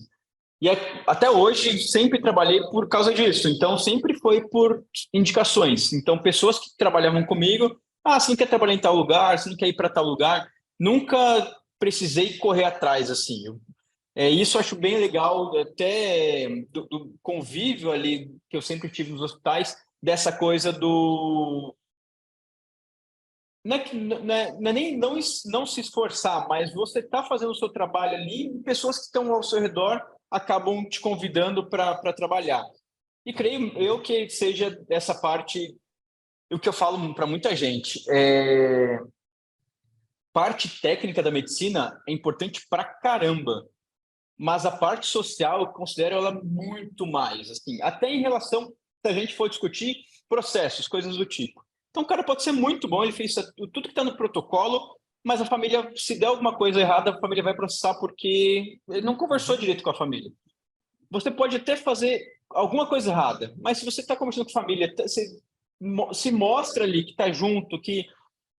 E até hoje sempre trabalhei por causa disso. Então sempre foi por indicações. Então pessoas que trabalhavam comigo, você não quer trabalhar em tal lugar, você não quer ir para tal lugar. Nunca precisei correr atrás assim. Isso eu acho bem legal, até do convívio ali que eu sempre tive nos hospitais, dessa coisa do não é nem não se esforçar, mas você está fazendo o seu trabalho ali e pessoas que estão ao seu redor acabam te convidando para trabalhar. E creio eu que seja essa parte, o que eu falo para muita gente. Parte técnica da medicina é importante para caramba, mas a parte social eu considero ela muito mais. Assim, até em relação, se a gente for discutir processos, coisas do tipo. Então, o cara pode ser muito bom, ele fez tudo que está no protocolo, mas a família, se der alguma coisa errada, a família vai processar porque ele não conversou direito com a família. Você pode até fazer alguma coisa errada, mas se você está conversando com a família, você se mostra ali que está junto, que,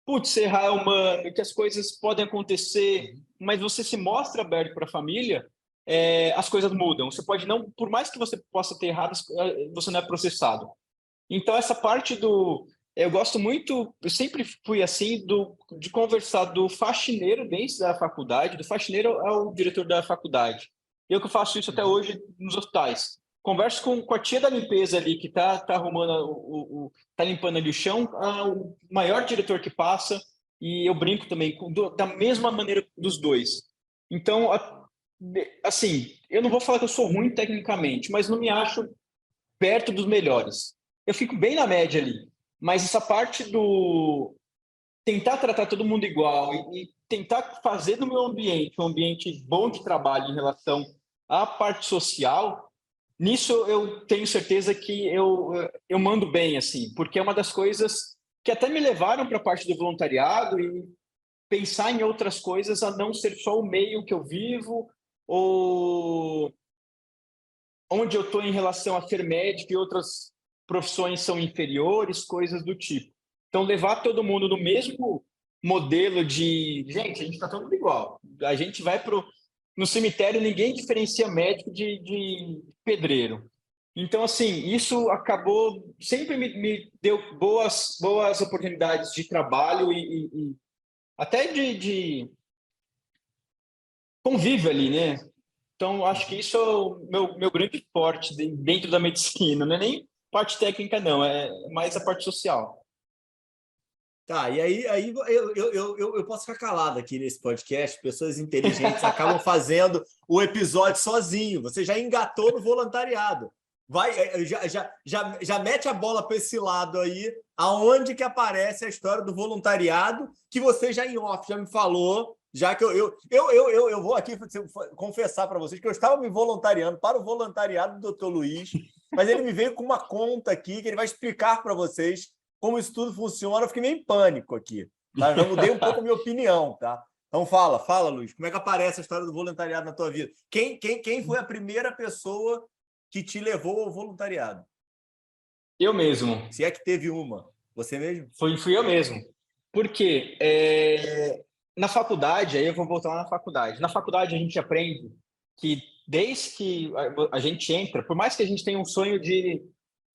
putz, errar é humano, que as coisas podem acontecer, mas você se mostra aberto para a família, as coisas mudam. Você pode não, por mais que você possa ter errado, você não é processado. Então, essa parte eu gosto muito, eu sempre fui assim, de conversar do faxineiro dentro da faculdade, do faxineiro ao diretor da faculdade. Eu que faço isso até hoje nos hospitais. Converso com a tia da limpeza ali, que tá arrumando, tá limpando ali o chão, o maior diretor que passa, e eu brinco também, da mesma maneira dos dois. Então, assim, eu não vou falar que eu sou ruim tecnicamente, mas não me acho perto dos melhores. Eu fico bem na média ali. Mas essa parte do tentar tratar todo mundo igual e tentar fazer do meu ambiente um ambiente bom de trabalho em relação à parte social, nisso eu tenho certeza que eu mando bem, assim, porque é uma das coisas que até me levaram para a parte do voluntariado e pensar em outras coisas a não ser só o meio que eu vivo ou onde eu estou em relação a ser médico e outras profissões são inferiores, coisas do tipo. Então, levar todo mundo no mesmo modelo de... Gente, a gente está todo mundo igual. A gente vai no cemitério, ninguém diferencia médico de pedreiro. Então, assim, isso acabou... Sempre me deu boas oportunidades de trabalho e até de convívio ali, né? Então, acho que isso é o meu grande forte dentro da medicina. Não é nem parte técnica, não, é mais a parte social. Tá, e aí eu posso ficar calado aqui nesse podcast. Pessoas inteligentes acabam fazendo o episódio sozinho. Você já engatou no voluntariado. Vai, já mete a bola para esse lado aí, aonde que aparece a história do voluntariado, que você já em off já me falou, já que eu vou aqui confessar para vocês que eu estava me voluntariando para o voluntariado do Dr. Luiz, mas ele me veio com uma conta aqui que ele vai explicar para vocês como isso tudo funciona. Eu fiquei meio em pânico aqui, tá? Eu já mudei um pouco a minha opinião, tá? Então fala, Luiz, como é que aparece a história do voluntariado na tua vida? Quem foi a primeira pessoa que te levou ao voluntariado? Eu mesmo. Se é que teve uma. Você mesmo? Fui eu mesmo. Porque na faculdade, aí eu vou voltar lá na faculdade. Na faculdade a gente aprende que desde que a gente entra, por mais que a gente tenha um sonho de,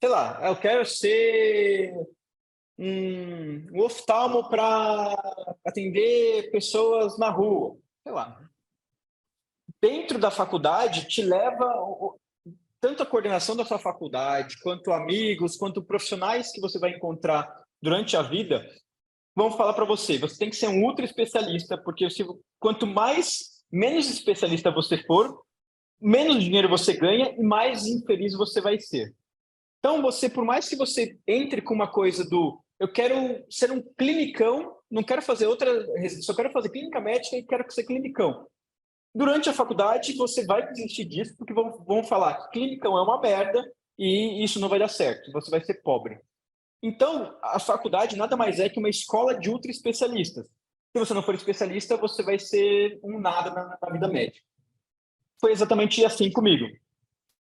sei lá, eu quero ser um oftalmo para atender pessoas na rua, sei lá. Dentro da faculdade te leva tanto a coordenação da sua faculdade, quanto amigos, quanto profissionais que você vai encontrar durante a vida, vão falar para você tem que ser um ultra especialista, porque quanto menos especialista você for, menos dinheiro você ganha e mais infeliz você vai ser. Então, por mais que você entre com uma coisa eu quero ser um clinicão, não quero fazer outra, só quero fazer clínica médica e quero ser clinicão. Durante a faculdade, você vai desistir disso, porque vão falar que clínicão é uma merda e isso não vai dar certo, você vai ser pobre. Então, a faculdade nada mais é que uma escola de ultra especialistas. Se você não for especialista, você vai ser um nada na vida médica. Foi exatamente assim comigo.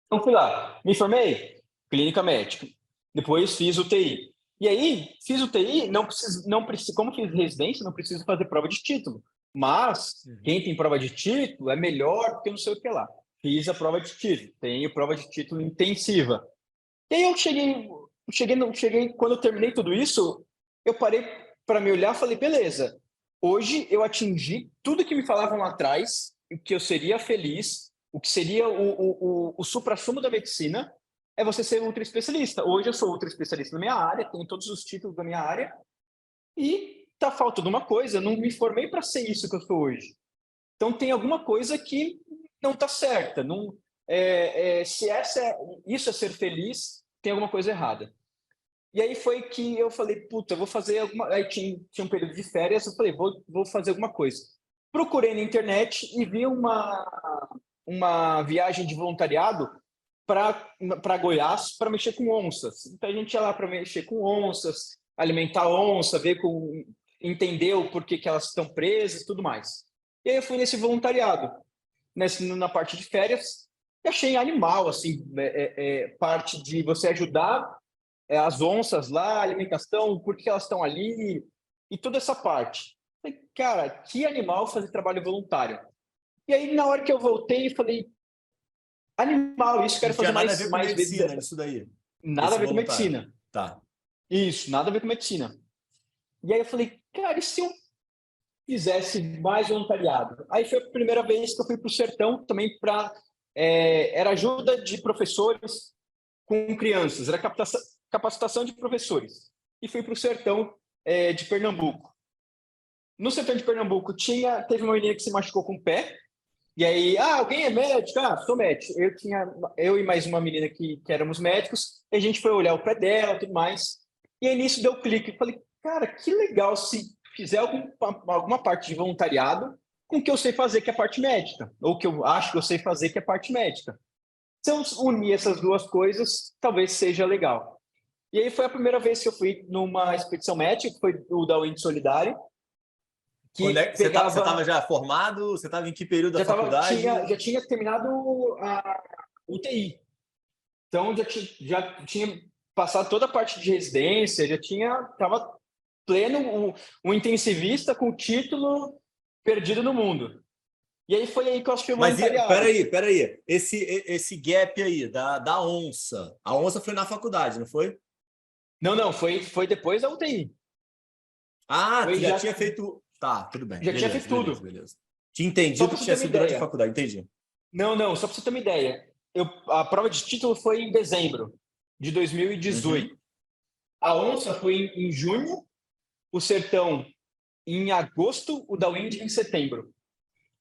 Então, fui lá, me formei, clínica médica. Depois fiz UTI. E aí, fiz UTI, não preciso, como fiz residência, não preciso fazer prova de título. Mas, quem tem prova de título é melhor porque não sei o que lá. Fiz a prova de título, tenho prova de título intensiva. E aí eu cheguei, quando eu terminei tudo isso, eu parei para me olhar e falei, beleza, hoje eu atingi tudo que me falavam lá atrás, que eu seria feliz, o que seria o suprassumo da medicina, é você ser ultra especialista. Hoje eu sou ultra especialista na minha área, tenho todos os títulos da minha área, e tá faltando uma coisa, eu não me formei para ser isso que eu sou hoje. Então tem alguma coisa que não está certa. Se isso é ser feliz, tem alguma coisa errada. E aí foi que eu falei, puta, vou fazer alguma... Aí tinha um período de férias, eu falei, vou fazer alguma coisa. Procurei na internet e vi uma viagem de voluntariado para Goiás para mexer com onças. Então a gente ia lá para mexer com onças, alimentar onça, entender o porquê que elas estão presas e tudo mais. E aí eu fui nesse voluntariado, na parte de férias, e achei animal, assim, parte de você ajudar as onças lá, a alimentação, por que elas estão ali, e toda essa parte. Falei, cara, que animal fazer trabalho voluntário. E aí, na hora que eu voltei, falei, animal, isso, quero fazer mais vezes. Nada a ver com medicina, isso daí. Nada a ver com medicina. Tá. Isso, nada a ver com medicina. E aí eu falei, cara, e se eu fizesse mais voluntariado? Aí foi a primeira vez que eu fui para o sertão, também era ajuda de professores com crianças, era capacitação de professores. E fui para o sertão de Pernambuco. No sertão de Pernambuco teve uma menina que se machucou com o pé, e aí, alguém é médico? Sou médico. Eu e mais uma menina que éramos médicos, e a gente foi olhar o pé dela e tudo mais, e aí nisso deu clique. Eu falei, cara, que legal se fizer alguma parte de voluntariado com o que eu sei fazer, que é a parte médica, ou que eu acho que eu sei fazer, que é a parte médica. Se eu unir essas duas coisas, talvez seja legal. E aí foi a primeira vez que eu fui numa expedição médica, que foi o da UND Solidário. Você estava já formado? Você estava em que período da faculdade? Já tinha terminado a UTI. Então, já tinha passado toda a parte de residência, estava pleno, um intensivista com título perdido no mundo. E aí foi aí que eu acho que eu voluntariado. Mas peraí. Esse gap aí da onça. A onça foi na faculdade, não foi? Não, foi depois da UTI. Tu já tinha feito... Tá, tudo bem. Já tinha feito tudo. Beleza. Tinha entendido que tinha sido durante a faculdade, entendi. Não, só para você ter uma ideia. A prova de título foi em dezembro de 2018. A onça foi em junho, o sertão em agosto, o da Indy em setembro.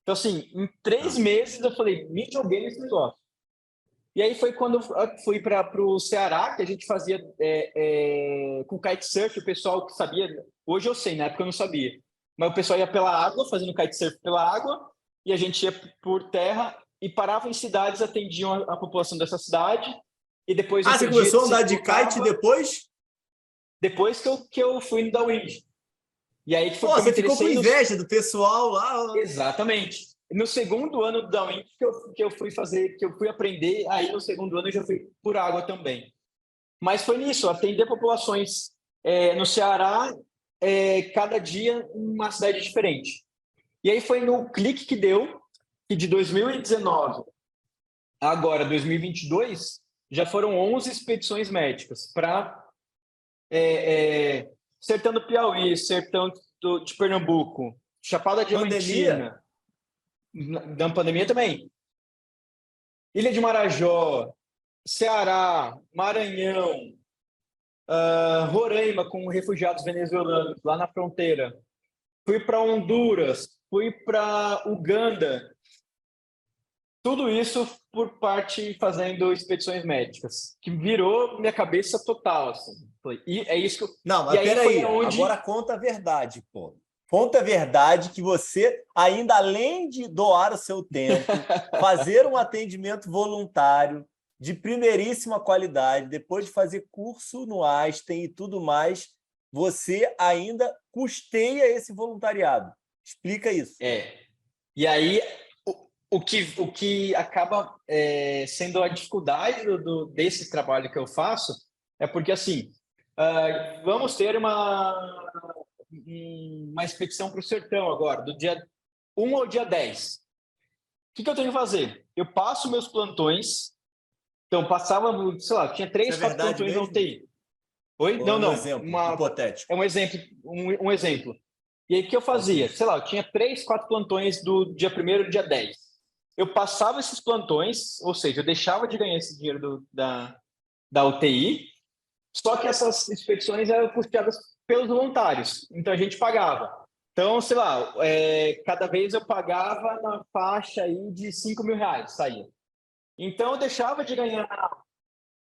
Então, assim, em 3 meses eu falei, me joguei nesse negócio. E aí foi quando eu fui para o Ceará, que a gente fazia com kitesurf, o pessoal que sabia, hoje eu sei, na época eu não sabia, mas o pessoal ia pela água, fazendo kitesurf pela água, e a gente ia por terra e parava em cidades, atendiam a população dessa cidade, e depois Você começou a andar de kite depois? Depois que eu fui no Downwind. E aí que foi você ficou com inveja do pessoal lá. Exatamente. No segundo ano do Downwind que eu fui fazer, que eu fui aprender, aí no segundo ano eu já fui por água também. Mas foi nisso, atender populações no Ceará, cada dia uma cidade diferente. E aí foi no clique que deu, que de 2019 a agora 2022, já foram 11 expedições médicas para sertão do Piauí, sertão de Pernambuco, Chapada Diamantina, da pandemia também, Ilha de Marajó, Ceará, Maranhão, Roraima com refugiados venezuelanos lá na fronteira. Fui para Honduras, fui para Uganda. Tudo isso por parte fazendo expedições médicas, que virou minha cabeça total, assim. E é isso que eu... Não, mas peraí, agora conta a verdade, pô. Conta a verdade que você, ainda além de doar o seu tempo, fazer um atendimento voluntário de primeiríssima qualidade, depois de fazer curso no Einstein e tudo mais, você ainda custeia esse voluntariado. Explica isso. E aí, o que acaba sendo a dificuldade desse trabalho que eu faço é porque, assim, vamos ter uma expedição para o sertão agora, do dia 1 ao dia 10. O que eu tenho que fazer? Eu passo meus plantões. Então, passava, sei lá, tinha 3, 4 plantões na UTI. Oi? Ou não. Um exemplo hipotético. É um exemplo. Um exemplo. E aí, o que eu fazia? Sei lá, eu tinha 3, 4 plantões do dia 1º ao dia 10. Eu passava esses plantões, ou seja, eu deixava de ganhar esse dinheiro da UTI, só que essas expedições eram custeadas pelos voluntários, então a gente pagava. Então, sei lá, cada vez eu pagava na faixa aí de R$5.000, saía. Então, eu deixava de ganhar,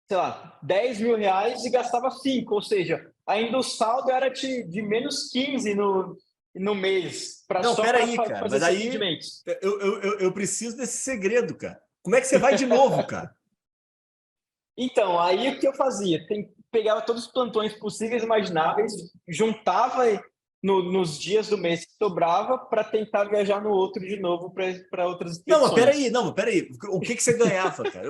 sei lá, R$10.000 e gastava 5, ou seja, ainda o saldo era de menos 15 no mês. Não, peraí, cara, mas aí eu preciso desse segredo, cara. Como é que você vai de novo, cara? Então, aí o que eu fazia? Pegava todos os plantões possíveis e imagináveis, juntava nos dias do mês que sobrava para tentar viajar no outro de novo para outras expedições. Não, mas peraí. O que você ganhava, cara?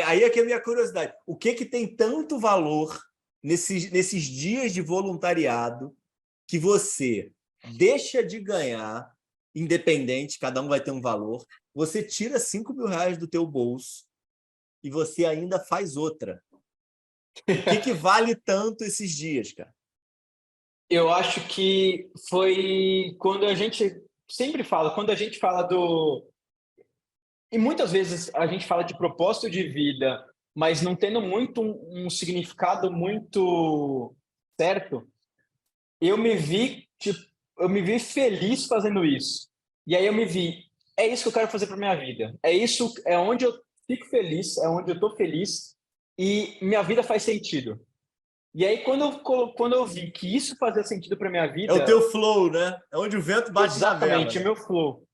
Aí é que é a minha curiosidade. O que tem tanto valor nesses dias de voluntariado que você deixa de ganhar, independente, cada um vai ter um valor, você tira R$5.000 do teu bolso e você ainda faz outra. O que vale tanto esses dias, cara? Eu acho que foi quando a gente sempre fala, quando a gente fala e muitas vezes a gente fala de propósito de vida, mas não tendo muito um significado muito certo, eu me vi feliz fazendo isso. E aí eu me vi, é isso que eu quero fazer para minha vida. É onde eu fico feliz, é onde eu estou feliz e minha vida faz sentido. E aí, quando eu vi que isso fazia sentido para minha vida... É o teu flow, né? É onde o vento bate na vela. Exatamente, é meu flow.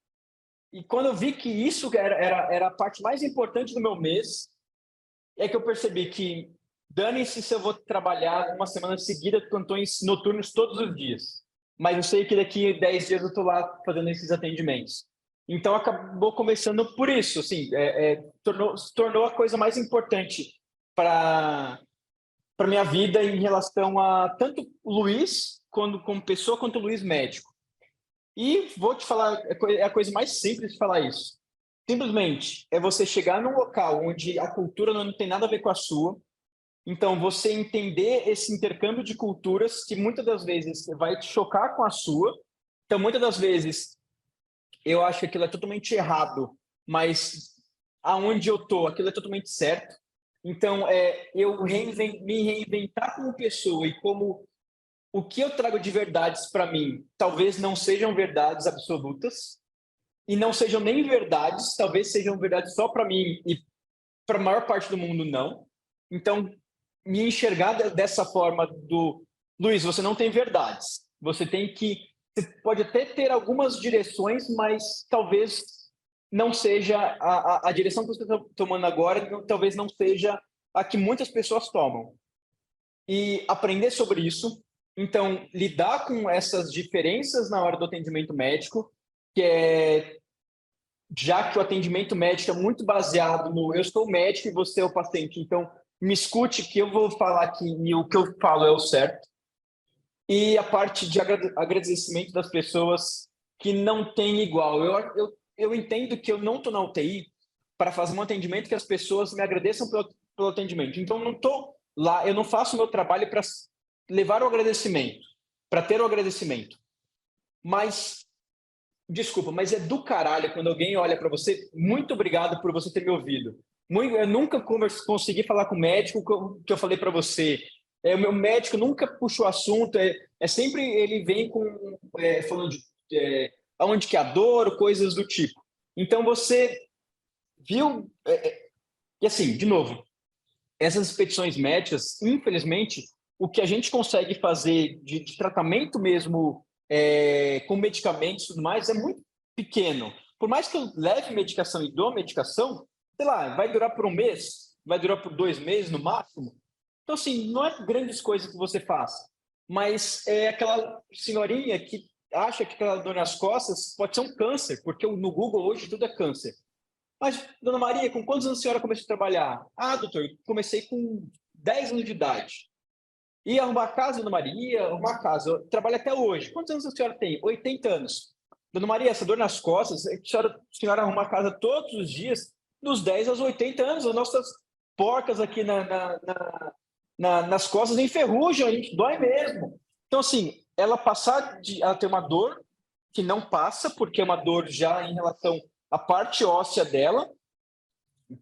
E quando eu vi que isso era a parte mais importante do meu mês, é que eu percebi que dane-se se eu vou trabalhar uma semana seguida de plantões noturnos todos os dias. Mas eu sei que daqui 10 dias eu estou lá fazendo esses atendimentos. Então, acabou começando por isso. Assim, se tornou a coisa mais importante para minha vida em relação a tanto o Luiz como pessoa, quanto o Luiz médico. E vou te falar, é a coisa mais simples de falar isso. Simplesmente é você chegar num local onde a cultura não tem nada a ver com a sua. Então, você entender esse intercâmbio de culturas que muitas das vezes vai te chocar com a sua. Então, muitas das vezes, eu acho que aquilo é totalmente errado mas aonde eu tô, aquilo é totalmente certo. Então, me reinventar como pessoa e como o que eu trago de verdades para mim, talvez não sejam verdades absolutas e não sejam nem verdades, talvez sejam verdades só para mim e para a maior parte do mundo não. Então, me enxergar dessa forma do Luiz, você não tem verdades. Você pode até ter algumas direções, mas talvez não seja a direção que você está tomando agora, talvez não seja a que muitas pessoas tomam. E aprender sobre isso, então lidar com essas diferenças na hora do atendimento médico, que é já que o atendimento médico é muito baseado no eu sou o médico e você é o paciente, então me escute que eu vou falar aqui e o que eu falo é o certo. E a parte de agradecimento das pessoas que não tem igual. Eu entendo que eu não estou na UTI para fazer um atendimento que as pessoas me agradeçam pelo atendimento. Então, não estou lá, eu não faço o meu trabalho para levar o agradecimento, para ter o agradecimento. Mas, desculpa, mas é do caralho quando alguém olha para você, muito obrigado por você ter me ouvido. Eu nunca consegui falar com o médico que eu falei para você. O meu médico nunca puxou assunto, sempre ele vem falando de aonde que é a dor, coisas do tipo. Então você viu, e assim, de novo, essas expedições médicas, infelizmente, o que a gente consegue fazer de tratamento mesmo com medicamentos e tudo mais é muito pequeno. Por mais que eu leve medicação e dou medicação, sei lá, vai durar por um mês, vai durar por 2 meses no máximo. Então, assim, não é grandes coisas que você faz, mas é aquela senhorinha que acha que aquela dor nas costas pode ser um câncer, porque no Google hoje tudo é câncer. Mas, dona Maria, com quantos anos a senhora começou a trabalhar? Ah, doutor, comecei com 10 anos de idade. Ia arrumar casa, dona Maria? Ia arrumar casa. Eu trabalho até hoje. Quantos anos a senhora tem? 80 anos. Dona Maria, essa dor nas costas, a senhora arruma a casa todos os dias, dos 10 aos 80 anos. As nossas porcas aqui nas costas enferrujam, a gente dói mesmo. Então, assim, ela tem uma dor que não passa, porque é uma dor já em relação à parte óssea dela,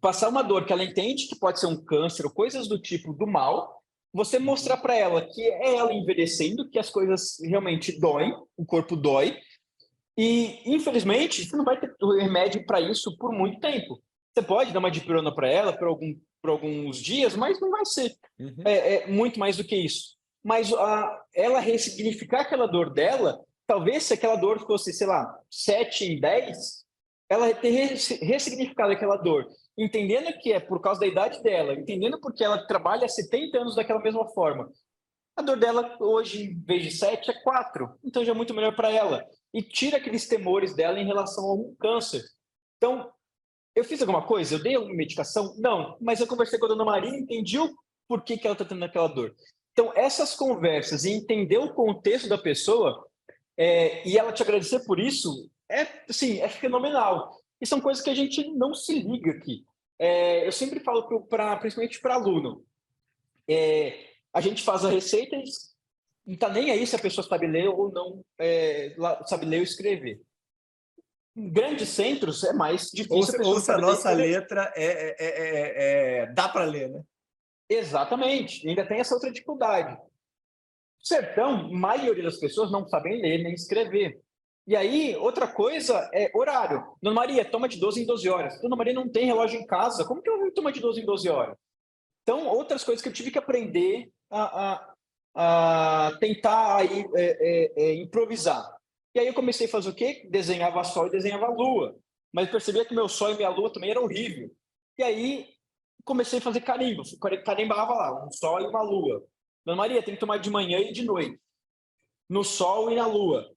passar uma dor que ela entende que pode ser um câncer ou coisas do tipo do mal, você mostrar para ela que é ela envelhecendo, que as coisas realmente doem, o corpo dói, e infelizmente você não vai ter remédio para isso por muito tempo. Você pode dar uma dipirona para ela por alguns dias, mas não vai ser muito mais do que isso. Mas ela ressignificar aquela dor dela, talvez se aquela dor fosse, sei lá, 7 em 10, ela ter ressignificado aquela dor, entendendo que é por causa da idade dela, entendendo porque ela trabalha há 70 anos daquela mesma forma. A dor dela hoje, em vez de 7, é 4. Então já é muito melhor para ela. E tira aqueles temores dela em relação a um câncer. Então, eu fiz alguma coisa? Eu dei alguma medicação? Não. Mas eu conversei com a dona Maria e entendi o porquê que ela está tendo aquela dor. Então, essas conversas e entender o contexto da pessoa e ela te agradecer por isso, assim, é fenomenal. E são coisas que a gente não se liga aqui. Eu sempre falo, principalmente para aluno, a gente faz a receita e não está nem aí se a pessoa sabe ler ou não sabe ler ou escrever. Em grandes centros é mais difícil. Ou se a nossa letra dá para ler, né? Exatamente, ainda tem essa outra dificuldade. Sertão, a maioria das pessoas não sabem ler nem escrever. E aí, outra coisa é horário. Dona Maria, toma de 12 em 12 horas. Dona Maria não tem relógio em casa. Como que eu vou tomar de 12 em 12 horas? Então, outras coisas que eu tive que aprender a tentar aí, improvisar. E aí eu comecei a fazer o quê? Desenhava sol e desenhava lua. Mas percebia que meu sol e minha lua também era horrível. E aí comecei a fazer carimbo. Carimbava lá, um sol e uma lua. Dona Maria, tem que tomar de manhã e de noite. No sol e na lua.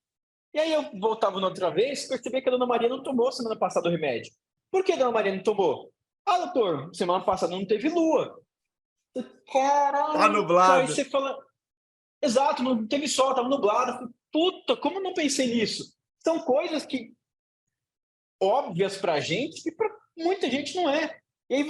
E aí eu voltava outra vez e percebi que a Dona Maria não tomou semana passada o remédio. Por que a Dona Maria não tomou? Ah, doutor, semana passada não teve lua. Caralho! Tá nublado. Aí você fala... Exato, não teve sol, estava nublado. Puta, como eu não pensei nisso? São coisas que óbvias pra gente que pra muita gente não é. E aí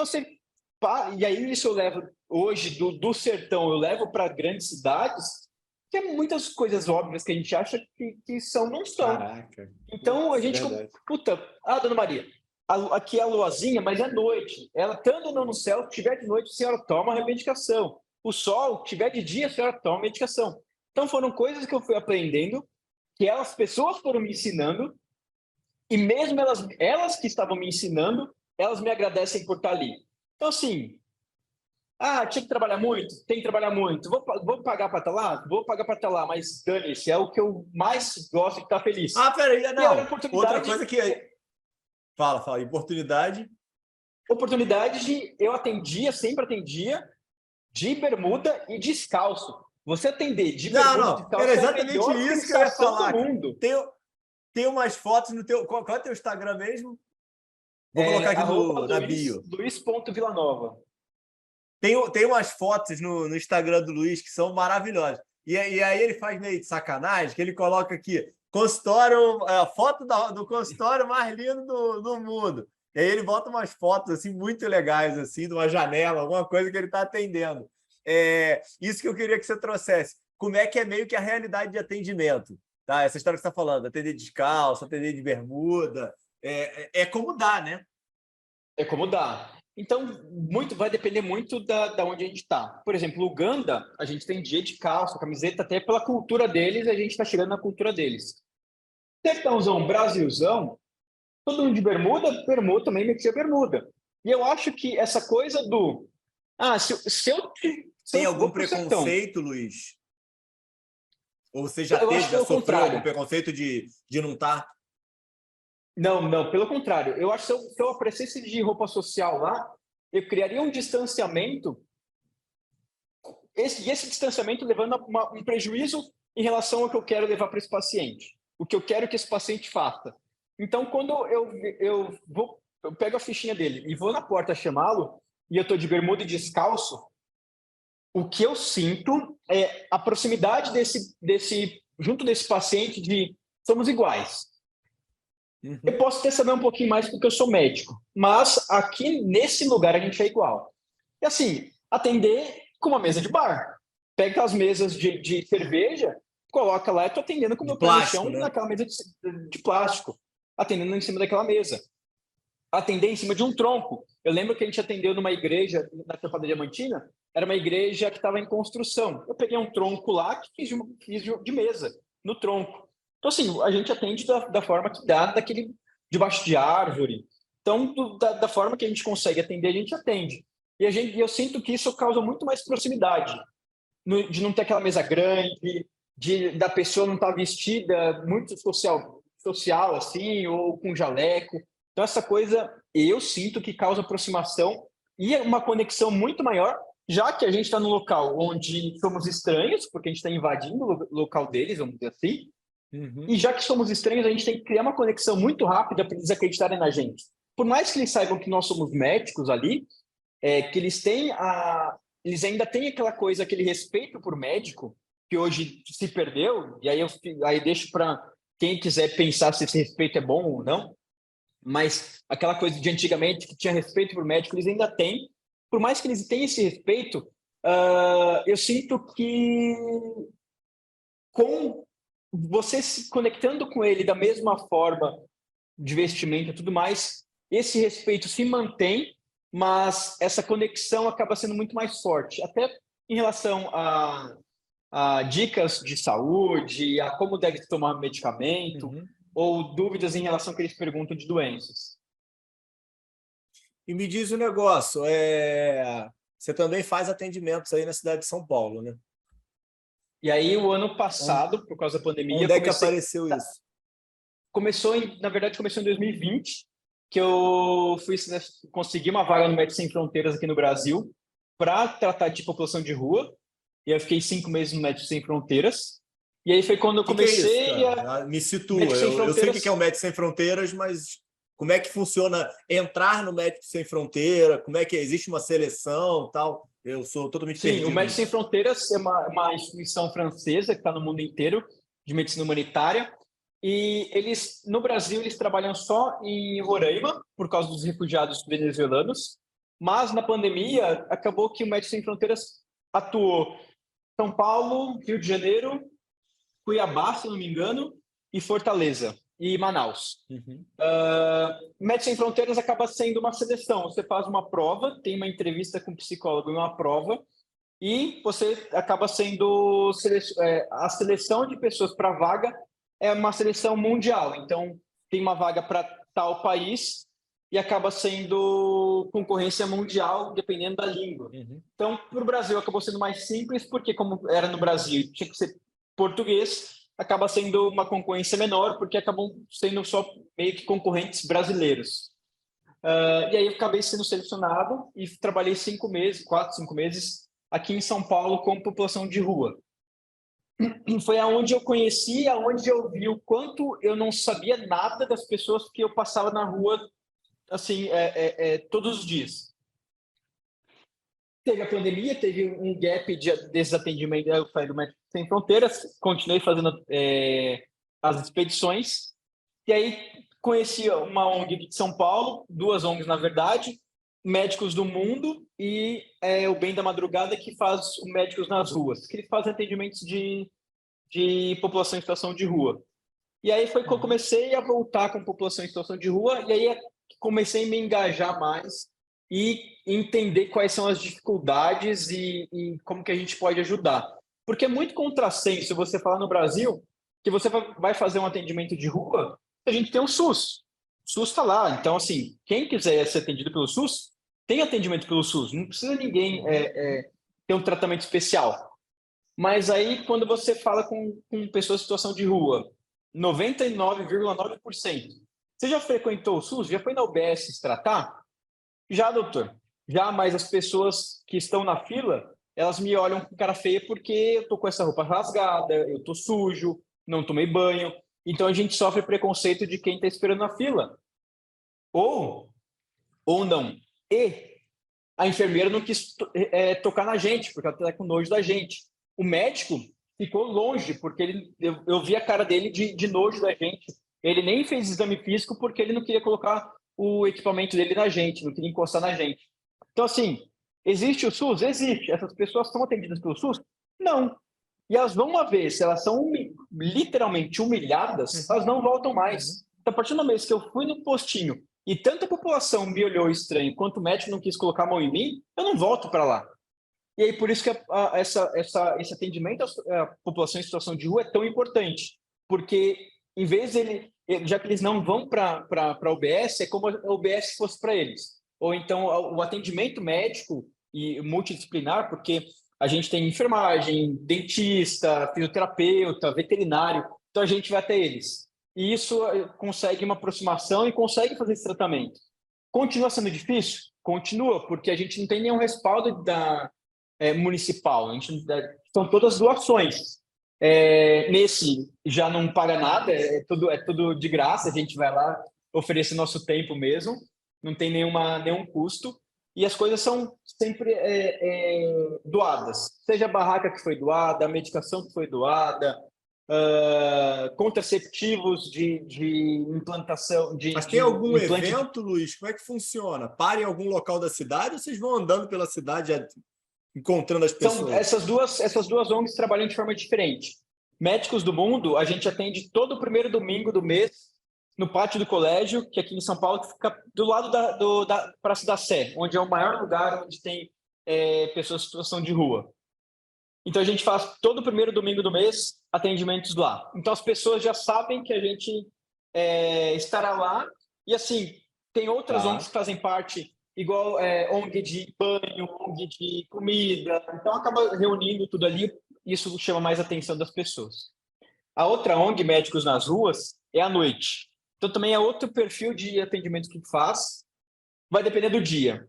e aí isso eu levo hoje do sertão, eu levo para grandes cidades, que é muitas coisas óbvias que a gente acha que são, não são. Caraca. Então a gente, puta, Dona Maria, aqui é a luazinha, mas é noite. Ela, estando ou não no céu, se tiver de noite, a senhora toma a medicação. O sol, se tiver de dia, a senhora toma a medicação. Então, foram coisas que eu fui aprendendo, que as pessoas foram me ensinando, e mesmo elas que estavam me ensinando, elas me agradecem por estar ali. Então, assim, tinha que trabalhar muito? Tem que trabalhar muito. Vou pagar para estar lá? Vou pagar para estar lá, mas dane-se, é o que eu mais gosto de estar feliz. Peraí, E não. era Outra coisa que... Fala, oportunidade. Oportunidade eu sempre atendia de bermuda e descalço. Você atender de bermuda e descalço era exatamente é a melhor isso que eu ia falar do mundo. Tem umas fotos no teu... Qual é o teu Instagram mesmo? Vou colocar aqui na bio. Luiz.Villanova. Tem umas fotos no Instagram do Luiz que são maravilhosas. E aí ele faz meio de sacanagem, que ele coloca aqui, consultório, a foto do consultório mais lindo do mundo. E aí ele bota umas fotos assim, muito legais, assim, de uma janela, alguma coisa que ele está atendendo. Isso que eu queria que você trouxesse. Como é que é meio que a realidade de atendimento? Tá? Essa história que você está falando, atender descalço, atender de bermuda, é como dá, né? É como dá. Então, vai depender muito da onde a gente está. Por exemplo, Uganda, a gente tem dia de calça, camiseta, até pela cultura deles, a gente está chegando na cultura deles. Sertãozão, Brasilzão, todo mundo de bermuda também metia bermuda. E eu acho que essa coisa do... Tem algum preconceito, Luiz? Ou você já sofreu algum preconceito de não estar? Não, pelo contrário. Eu acho que se eu aparecesse de roupa social lá, eu criaria um distanciamento, esse distanciamento levando a um prejuízo em relação ao que eu quero levar para esse paciente, o que eu quero que esse paciente faça. Então, quando eu pego a fichinha dele e vou na porta chamá-lo, e eu estou de bermuda e descalço, o que eu sinto é a proximidade junto desse paciente de somos iguais. Uhum. Eu posso até saber um pouquinho mais porque eu sou médico, mas aqui nesse lugar a gente é igual. E assim, atender com uma mesa de bar. Pega aquelas mesas de cerveja, coloca lá e estou atendendo com o meu pé no chão, né? Naquela mesa de plástico, atendendo em cima daquela mesa. Atender em cima de um tronco. Eu lembro que a gente atendeu numa igreja na Chapada Diamantina, era uma igreja que estava em construção. Eu peguei um tronco lá que fiz de mesa, no tronco. Então, assim, a gente atende da forma que dá, debaixo de árvore. Então, da forma que a gente consegue atender, a gente atende. E eu sinto que isso causa muito mais proximidade, de não ter aquela mesa grande, da pessoa não estar vestida muito social assim, ou com jaleco. Então, essa coisa eu sinto que causa aproximação e uma conexão muito maior, já que a gente está num local onde somos estranhos, porque a gente está invadindo o local deles, vamos dizer assim. Uhum. E já que somos estranhos, a gente tem que criar uma conexão muito rápida para eles acreditarem na gente. Por mais que eles saibam que nós somos médicos ali, que eles ainda têm aquela coisa, aquele respeito por médico, que hoje se perdeu, e aí deixo para quem quiser pensar se esse respeito é bom ou não, mas aquela coisa de antigamente que tinha respeito por médico, eles ainda têm. Por mais que eles tenham esse respeito, eu sinto que com você se conectando com ele da mesma forma de vestimenta e tudo mais, esse respeito se mantém, mas essa conexão acaba sendo muito mais forte, até em relação a dicas de saúde, a como deve tomar medicamento, ou dúvidas em relação ao que eles perguntam de doenças. E me diz um negócio, você também faz atendimentos aí na cidade de São Paulo, né? E aí, o ano passado, por causa da pandemia... Onde é que apareceu isso? Na verdade, começou em 2020, que eu consegui uma vaga no Médicos Sem Fronteiras aqui no Brasil para tratar de população de rua. E eu fiquei 5 meses no Médicos Sem Fronteiras. E aí foi quando eu comecei Me situa. Eu sei o que é o Médicos Sem Fronteiras, mas como é que funciona entrar no Médicos Sem Fronteira? Como é que existe uma seleção tal? Eu sou totalmente perdido. Sim, o Médicos Sem Fronteiras é uma instituição francesa que está no mundo inteiro de medicina humanitária. E no Brasil, eles trabalham só em Roraima, por causa dos refugiados venezuelanos. Mas, na pandemia, acabou que o Médicos Sem Fronteiras atuou em São Paulo, Rio de Janeiro, Cuiabá, se não me engano, e Fortaleza. e Manaus. Uhum. Médicos Sem Fronteiras acaba sendo uma seleção. Você faz uma prova, tem uma entrevista com o psicólogo e uma prova, e você acaba sendo a seleção de pessoas para a vaga é uma seleção mundial. Então, tem uma vaga para tal país e acaba sendo concorrência mundial, dependendo da língua. Uhum. Então, para o Brasil, acabou sendo mais simples, porque como era no Brasil, tinha que ser português, acaba sendo uma concorrência menor, porque acabam sendo só meio que concorrentes brasileiros. E aí eu acabei sendo selecionado e trabalhei 5 meses, 4, 5 meses, aqui em São Paulo com população de rua. Foi aonde eu conheci, aonde eu vi o quanto eu não sabia nada das pessoas que eu passava na rua, assim, todos os dias. Teve a pandemia, teve um gap de desatendimento, eu saí do Médicos Sem Fronteiras, continuei fazendo as expedições, e aí conheci uma ONG de São Paulo, 2 ONGs, na verdade, Médicos do Mundo e o Bem da Madrugada, que faz o Médicos nas Ruas, que eles fazem atendimentos de população em situação de rua. E aí foi que eu comecei a voltar com população em situação de rua, e aí comecei a me engajar mais e entender quais são as dificuldades e como que a gente pode ajudar. Porque é muito contrassenso você falar no Brasil que você vai fazer um atendimento de rua, a gente tem um SUS. O SUS está lá. Então, assim, quem quiser ser atendido pelo SUS, tem atendimento pelo SUS. Não precisa ninguém ter um tratamento especial. Mas aí, quando você fala com pessoas em situação de rua, 99,9%. Você já frequentou o SUS? Já foi na UBS se tratar? Já, doutor. Já, mas as pessoas que estão na fila, elas me olham com cara feia porque eu tô com essa roupa rasgada, eu tô sujo, não tomei banho. Então a gente sofre preconceito de quem está esperando na fila. Ou não. E a enfermeira não quis tocar na gente, porque ela está com nojo da gente. O médico ficou longe, porque eu vi a cara dele de nojo da gente. Ele nem fez exame físico porque ele não queria colocar o equipamento dele na gente, não queria encostar na gente. Então, assim, existe o SUS? Existe. Essas pessoas são atendidas pelo SUS? Não. E elas vão uma vez, se elas são literalmente humilhadas, elas não voltam mais. Então, a partir do momento que eu fui no postinho e tanta população me olhou estranho, quanto o médico não quis colocar a mão em mim, eu não volto para lá. E aí, por isso que esse atendimento à população em situação de rua é tão importante. Porque, em vez já que eles não vão para a UBS, é como a UBS fosse para eles. Ou então, o atendimento médico e multidisciplinar, porque a gente tem enfermagem, dentista, fisioterapeuta, veterinário, então a gente vai até eles. E isso consegue uma aproximação e consegue fazer esse tratamento. Continua sendo difícil? Continua, porque a gente não tem nenhum respaldo municipal. São todas doações. Nesse já não paga nada, é tudo de graça, a gente vai lá oferecer nosso tempo mesmo, não tem nenhum custo, e as coisas são sempre doadas. Seja a barraca que foi doada, a medicação que foi doada, contraceptivos de implantação. Mas tem algum evento, Luiz? Como é que funciona? Para em algum local da cidade ou vocês vão andando pela cidade encontrando as pessoas? Essas duas ONGs trabalham de forma diferente. Médicos do Mundo, a gente atende todo o primeiro domingo do mês no pátio do colégio, que aqui em São Paulo fica do lado da Praça da Sé, onde é o maior lugar onde tem pessoas em situação de rua. Então, a gente faz todo o primeiro domingo do mês atendimentos lá. Então, as pessoas já sabem que a gente estará lá. E, assim, tem outras ONGs que fazem parte, igual ONG de banho, ONG de comida. Então, acaba reunindo tudo ali. Isso chama mais a atenção das pessoas. A outra ONG, Médicos nas Ruas, é à noite. Então, também é outro perfil de atendimento que faz. Vai depender do dia.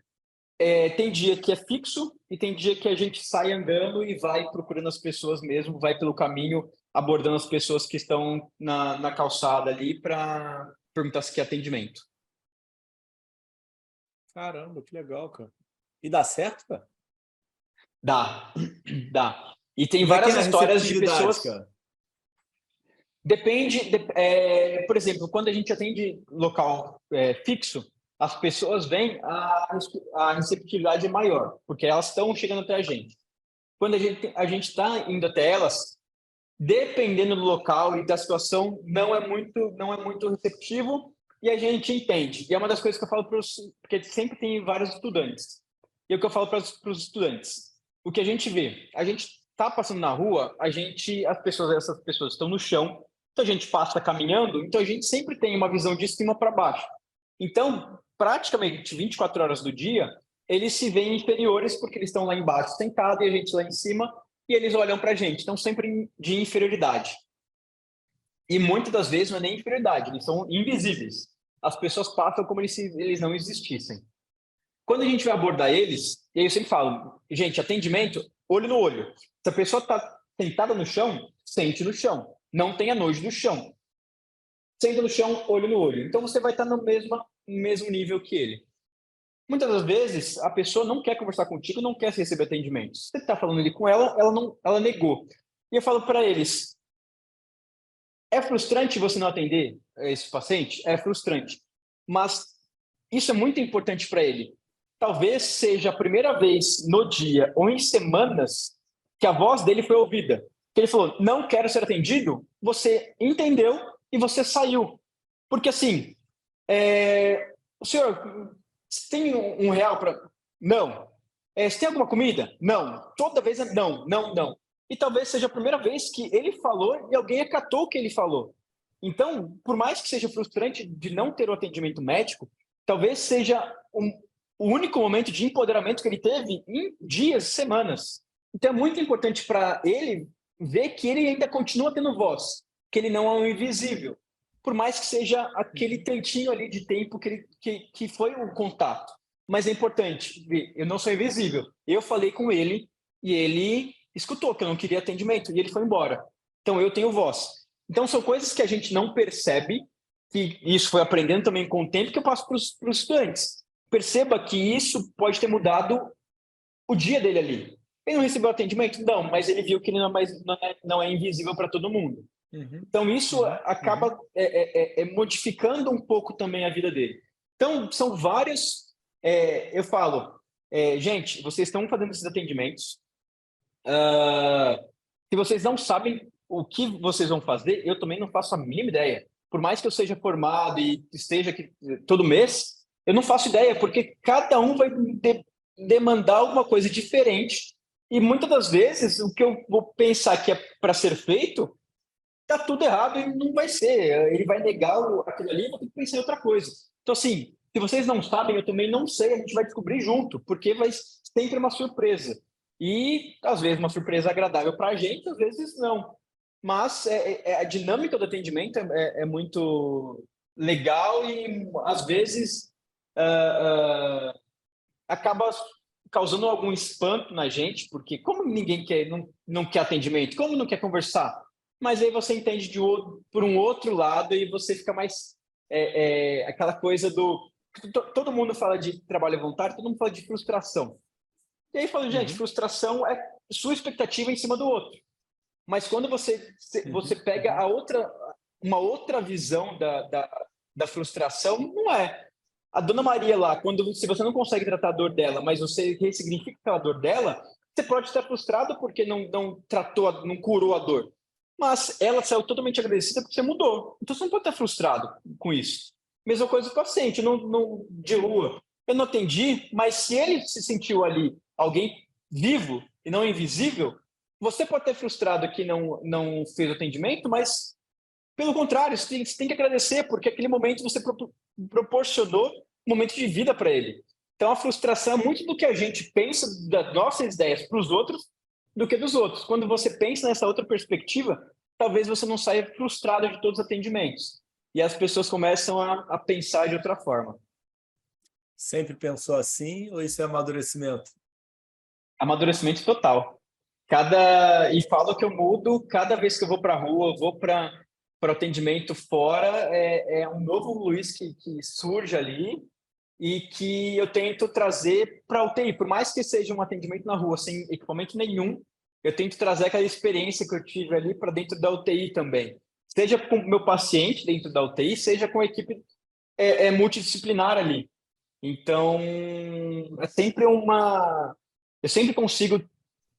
Tem dia que é fixo e tem dia que a gente sai andando e vai procurando as pessoas mesmo, vai pelo caminho, abordando as pessoas que estão na calçada ali para perguntar se quer atendimento. Caramba, que legal, cara. E dá certo, cara? Dá. E tem várias histórias de pessoas... Cara? Depende, por exemplo, quando a gente atende local fixo, as pessoas vêm, a receptividade é maior, porque elas estão chegando até a gente. Quando a gente está indo até elas, dependendo do local e da situação, não é muito receptivo e a gente entende. E é uma das coisas que eu falo porque sempre tem vários estudantes. E é o que eu falo para os estudantes. O que a gente vê, a gente está passando na rua, essas pessoas estão no chão, então a gente passa caminhando, então a gente sempre tem uma visão de cima para baixo. Então, praticamente 24 horas do dia, eles se veem inferiores porque eles estão lá embaixo sentados e a gente lá em cima, e eles olham para a gente, então sempre de inferioridade. E muitas das vezes não é nem inferioridade, eles são invisíveis. As pessoas passam como se eles não existissem. Quando a gente vai abordar eles, e aí eu sempre falo, gente, atendimento, olho no olho. Se a pessoa está sentada no chão, sente no chão. Não tenha nojo do chão. Senta no chão, olho no olho. Então você vai estar no mesmo nível que ele. Muitas das vezes, a pessoa não quer conversar contigo, não quer receber atendimento. Se você está falando ali com ela, ela negou. E eu falo para eles, é frustrante você não atender esse paciente? É frustrante. Mas isso é muito importante para ele. Talvez seja a primeira vez no dia ou em semanas que a voz dele foi ouvida. Que ele falou, não quero ser atendido, você entendeu e você saiu. Porque assim, o senhor, você tem um real para... Não. Você tem alguma comida? Não. Toda vez é não, não, não. E talvez seja a primeira vez que ele falou e alguém acatou o que ele falou. Então, por mais que seja frustrante de não ter o atendimento médico, talvez seja o único momento de empoderamento que ele teve em dias, semanas. Então, é muito importante para ele ver que ele ainda continua tendo voz, que ele não é um invisível, por mais que seja aquele tantinho ali de tempo que foi um contato. Mas é importante ver, eu não sou invisível. Eu falei com ele e ele escutou que eu não queria atendimento e ele foi embora. Então, eu tenho voz. Então, são coisas que a gente não percebe, que isso foi aprendendo também com o tempo, que eu passo para os estudantes. Perceba que isso pode ter mudado o dia dele ali. Ele não recebeu atendimento? Não, mas ele viu que ele não é invisível para todo mundo. Então, isso acaba modificando um pouco também a vida dele. Então, são vários... eu falo, gente, vocês estão fazendo esses atendimentos. Se vocês não sabem o que vocês vão fazer, eu também não faço a mínima ideia. Por mais que eu seja formado e esteja aqui todo mês, eu não faço ideia, porque cada um vai demandar alguma coisa diferente. E muitas das vezes, o que eu vou pensar que é para ser feito, está tudo errado e não vai ser. Ele vai negar aquilo ali e vou ter que pensar em outra coisa. Então, assim, se vocês não sabem, eu também não sei, a gente vai descobrir junto, porque vai sempre uma surpresa. E, às vezes, uma surpresa agradável para a gente, às vezes não. Mas a dinâmica do atendimento é muito legal e, às vezes, acaba causando algum espanto na gente, porque como ninguém não quer atendimento, como não quer conversar? Mas aí você entende por um outro lado e você fica mais... aquela coisa do... Todo mundo fala de trabalho voluntário, todo mundo fala de frustração. E aí fala, gente, frustração é sua expectativa em cima do outro. Mas quando você pega uma outra visão da frustração, não é. A Dona Maria lá, se você não consegue tratar a dor dela, mas você ressignifica aquela dor dela, você pode estar frustrado porque não tratou, não curou a dor. Mas ela saiu totalmente agradecida porque você mudou. Então você não pode estar frustrado com isso. Mesma coisa do paciente, de rua. Eu não atendi, mas se ele se sentiu ali alguém vivo e não invisível, você pode ter frustrado que não fez o atendimento, mas, pelo contrário, você tem que agradecer, porque aquele momento você proporcionou um momento de vida para ele. Então, a frustração é muito do que a gente pensa das nossas ideias para os outros do que dos outros. Quando você pensa nessa outra perspectiva, talvez você não saia frustrado de todos os atendimentos. E as pessoas começam a pensar de outra forma. Sempre pensou assim ou isso é amadurecimento? Amadurecimento total. E falo que eu mudo cada vez que eu vou para a rua, eu vou para atendimento fora, é um novo Luiz que surge ali e que eu tento trazer para a UTI. Por mais que seja um atendimento na rua, sem equipamento nenhum, eu tento trazer aquela experiência que eu tive ali para dentro da UTI também. Seja com o meu paciente dentro da UTI, seja com a equipe multidisciplinar ali. Então, é sempre eu sempre consigo...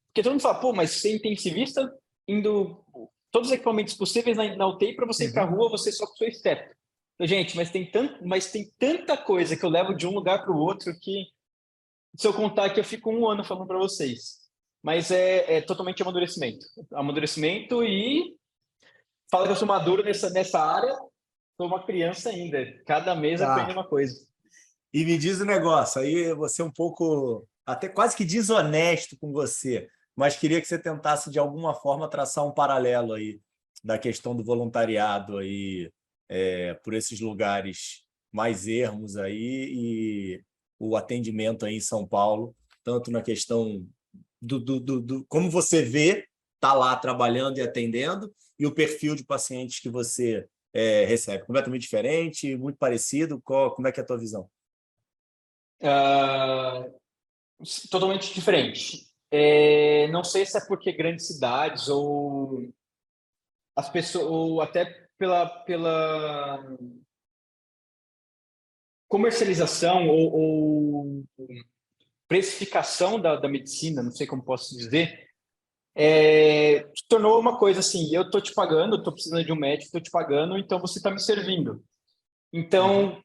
Porque todo mundo fala, pô, mas ser intensivista indo todos os equipamentos possíveis na UTI para você ir para a rua, você só com o seu step. Então, gente, mas tem tanta coisa que eu levo de um lugar para o outro que, se eu contar aqui, eu fico um ano falando para vocês. Mas é totalmente amadurecimento. Amadurecimento e fala que eu sou maduro nessa área, sou uma criança ainda. Cada mês aprende uma coisa. E me diz o negócio, aí você um pouco, até quase que desonesto com você, mas queria que você tentasse, de alguma forma, traçar um paralelo aí da questão do voluntariado aí, por esses lugares mais ermos aí e o atendimento aí em São Paulo, tanto na questão do como você vê, está lá trabalhando e atendendo, e o perfil de pacientes que você recebe. Completamente diferente, muito parecido? Como é que é a tua visão? Totalmente diferente. Não sei se é porque grandes cidades ou as pessoas, ou até pela comercialização ou precificação da medicina, não sei como posso dizer, se tornou uma coisa assim, eu estou te pagando, estou precisando de um médico, estou te pagando, então você está me servindo. Então,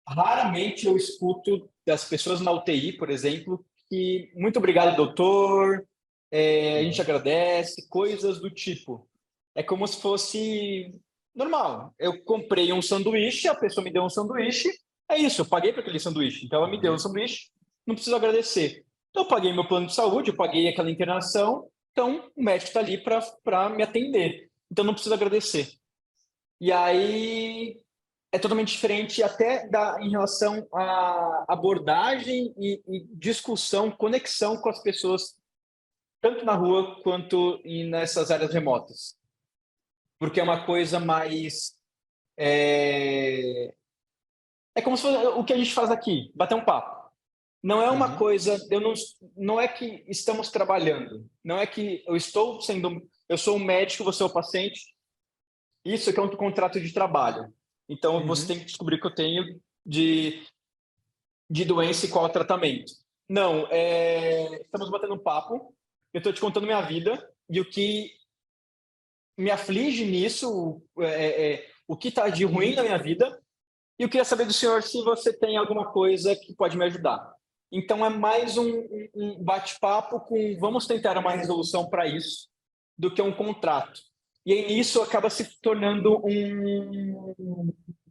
raramente eu escuto das pessoas na UTI, por exemplo, que muito obrigado, doutor, a gente agradece, coisas do tipo. É como se fosse normal. Eu comprei um sanduíche, a pessoa me deu um sanduíche, é isso, eu paguei para aquele sanduíche. Então ela me deu um sanduíche, não preciso agradecer. Então eu paguei meu plano de saúde, eu paguei aquela internação, então o médico está ali para me atender. Então não preciso agradecer. E aí é totalmente diferente até em relação à abordagem e discussão, conexão com as pessoas, tanto na rua quanto nessas áreas remotas. Porque é uma coisa mais... É como se fosse o que a gente faz aqui, bater um papo. Não é uma coisa... não é que estamos trabalhando. Não é que eu sou um médico, você é o paciente. Isso aqui é um contrato de trabalho. Então, você tem que descobrir o que eu tenho de doença e qual é o tratamento. Não, estamos batendo um papo, eu estou te contando minha vida e o que me aflige nisso, o que está de ruim na minha vida, e eu queria saber do senhor se você tem alguma coisa que pode me ajudar. Então, é mais um bate-papo com vamos tentar uma resolução para isso, do que um contrato. E aí, nisso, acaba se tornando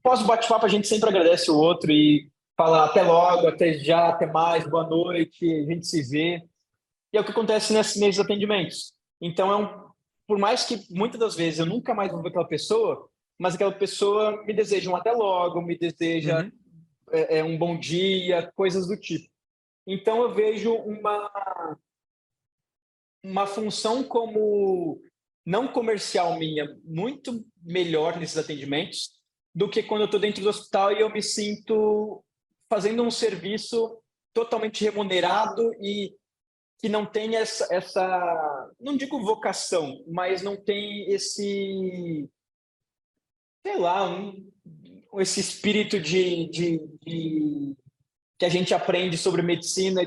Após o bate-papo, a gente sempre agradece o outro e fala até logo, até já, até mais, boa noite, a gente se vê. E é o que acontece nesses atendimentos. Então, por mais que muitas das vezes eu nunca mais vou ver aquela pessoa, mas aquela pessoa me deseja um até logo, me deseja um bom dia, coisas do tipo. Então, eu vejo uma função como não comercial minha muito melhor nesses atendimentos do que quando eu estou dentro do hospital e eu me sinto fazendo um serviço totalmente remunerado e que não tem essa não digo vocação, mas não tem esse, sei lá, esse espírito que a gente aprende sobre medicina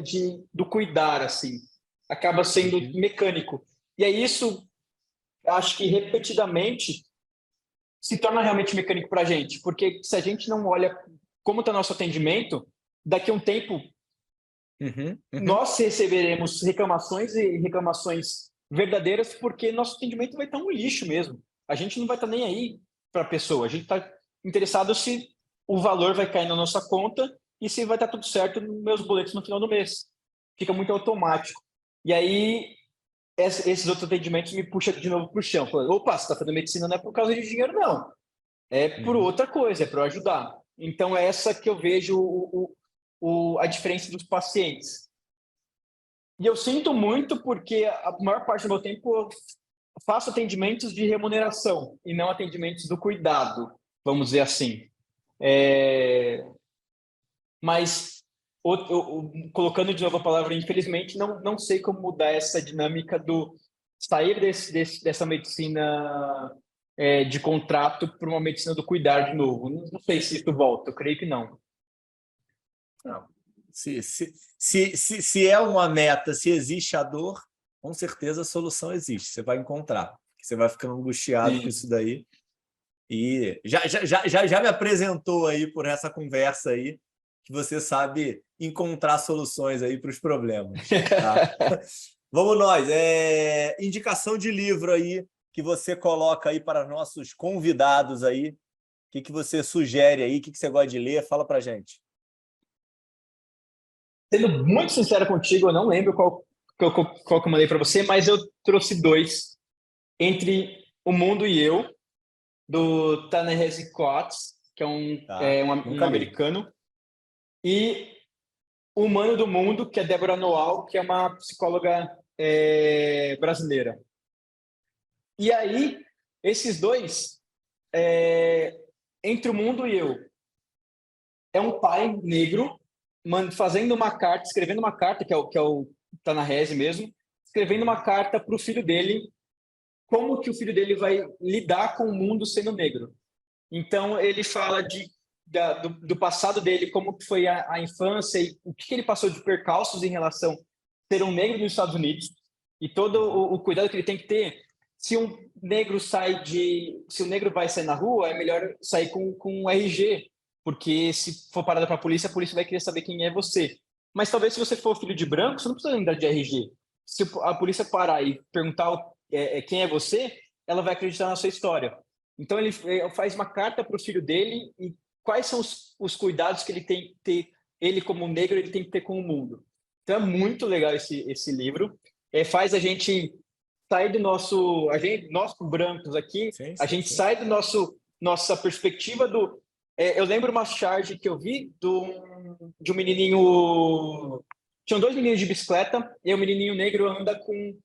do cuidar, assim. Acaba sendo mecânico. E é isso, acho que repetidamente se torna realmente mecânico para a gente, porque se a gente não olha como está nosso atendimento, daqui a um tempo nós receberemos reclamações e reclamações verdadeiras, porque nosso atendimento vai estar um lixo mesmo. A gente não vai estar nem aí para a pessoa, a gente está interessado se o valor vai cair na nossa conta e se vai estar tudo certo nos meus boletos no final do mês. Fica muito automático. E aí, esses outros atendimentos me puxam de novo para o chão. Falando, opa, você está fazendo medicina não é por causa de dinheiro, não. É por outra coisa, é para ajudar. Então, é essa que eu vejo a diferença dos pacientes. E eu sinto muito porque a maior parte do meu tempo eu faço atendimentos de remuneração e não atendimentos do cuidado, vamos dizer assim. Mas, colocando de novo a palavra infelizmente, não sei como mudar essa dinâmica do sair dessa medicina de contrato para uma medicina do cuidar de novo. Não sei se isso volta, eu creio que não. Não. Se é uma meta, se existe a dor, com certeza a solução existe, você vai encontrar. que você vai ficando angustiado Sim. com isso daí. E já me apresentou aí por essa conversa aí que você sabe encontrar soluções aí para os problemas. Tá? Vamos nós. Indicação de livro aí que você coloca aí para nossos convidados aí. O que você sugere aí? O que você gosta de ler? Fala para gente. Sendo muito sincero contigo, eu não lembro qual que eu mandei para você, mas eu trouxe 2. Entre O Mundo e Eu, do Ta-Nehisi Coates, que é Tá? um Nunca li. americano, e O Humano do Mundo, que é Débora Noal, que é uma psicóloga brasileira. E aí, esses 2, Entre o Mundo e Eu, é um pai negro fazendo uma carta, escrevendo uma carta, que é o Ta-Nehisi mesmo, escrevendo uma carta para o filho dele, como que o filho dele vai lidar com o mundo sendo negro. Então, ele fala do passado dele, como que foi a infância e o que ele passou de percalços em relação a ser um negro nos Estados Unidos e todo o cuidado que ele tem que ter. Se um negro se o negro vai sair na rua, é melhor sair com um RG, porque se for parada para a polícia vai querer saber quem é você. Mas talvez se você for filho de branco, você não precisa lembrar de RG. Se a polícia parar e perguntar quem é você, ela vai acreditar na sua história. Então, ele faz uma carta para o filho dele e quais são os cuidados que ele tem que ter, ele como negro, ele tem que ter com o mundo. Então, é muito legal esse livro. Faz a gente sair do nós brancos aqui, Sim, a sim, gente sim. sai do nossa perspectiva do... eu lembro uma charge que eu vi de um menininho... Tinham 2 meninos de bicicleta e o menininho negro anda com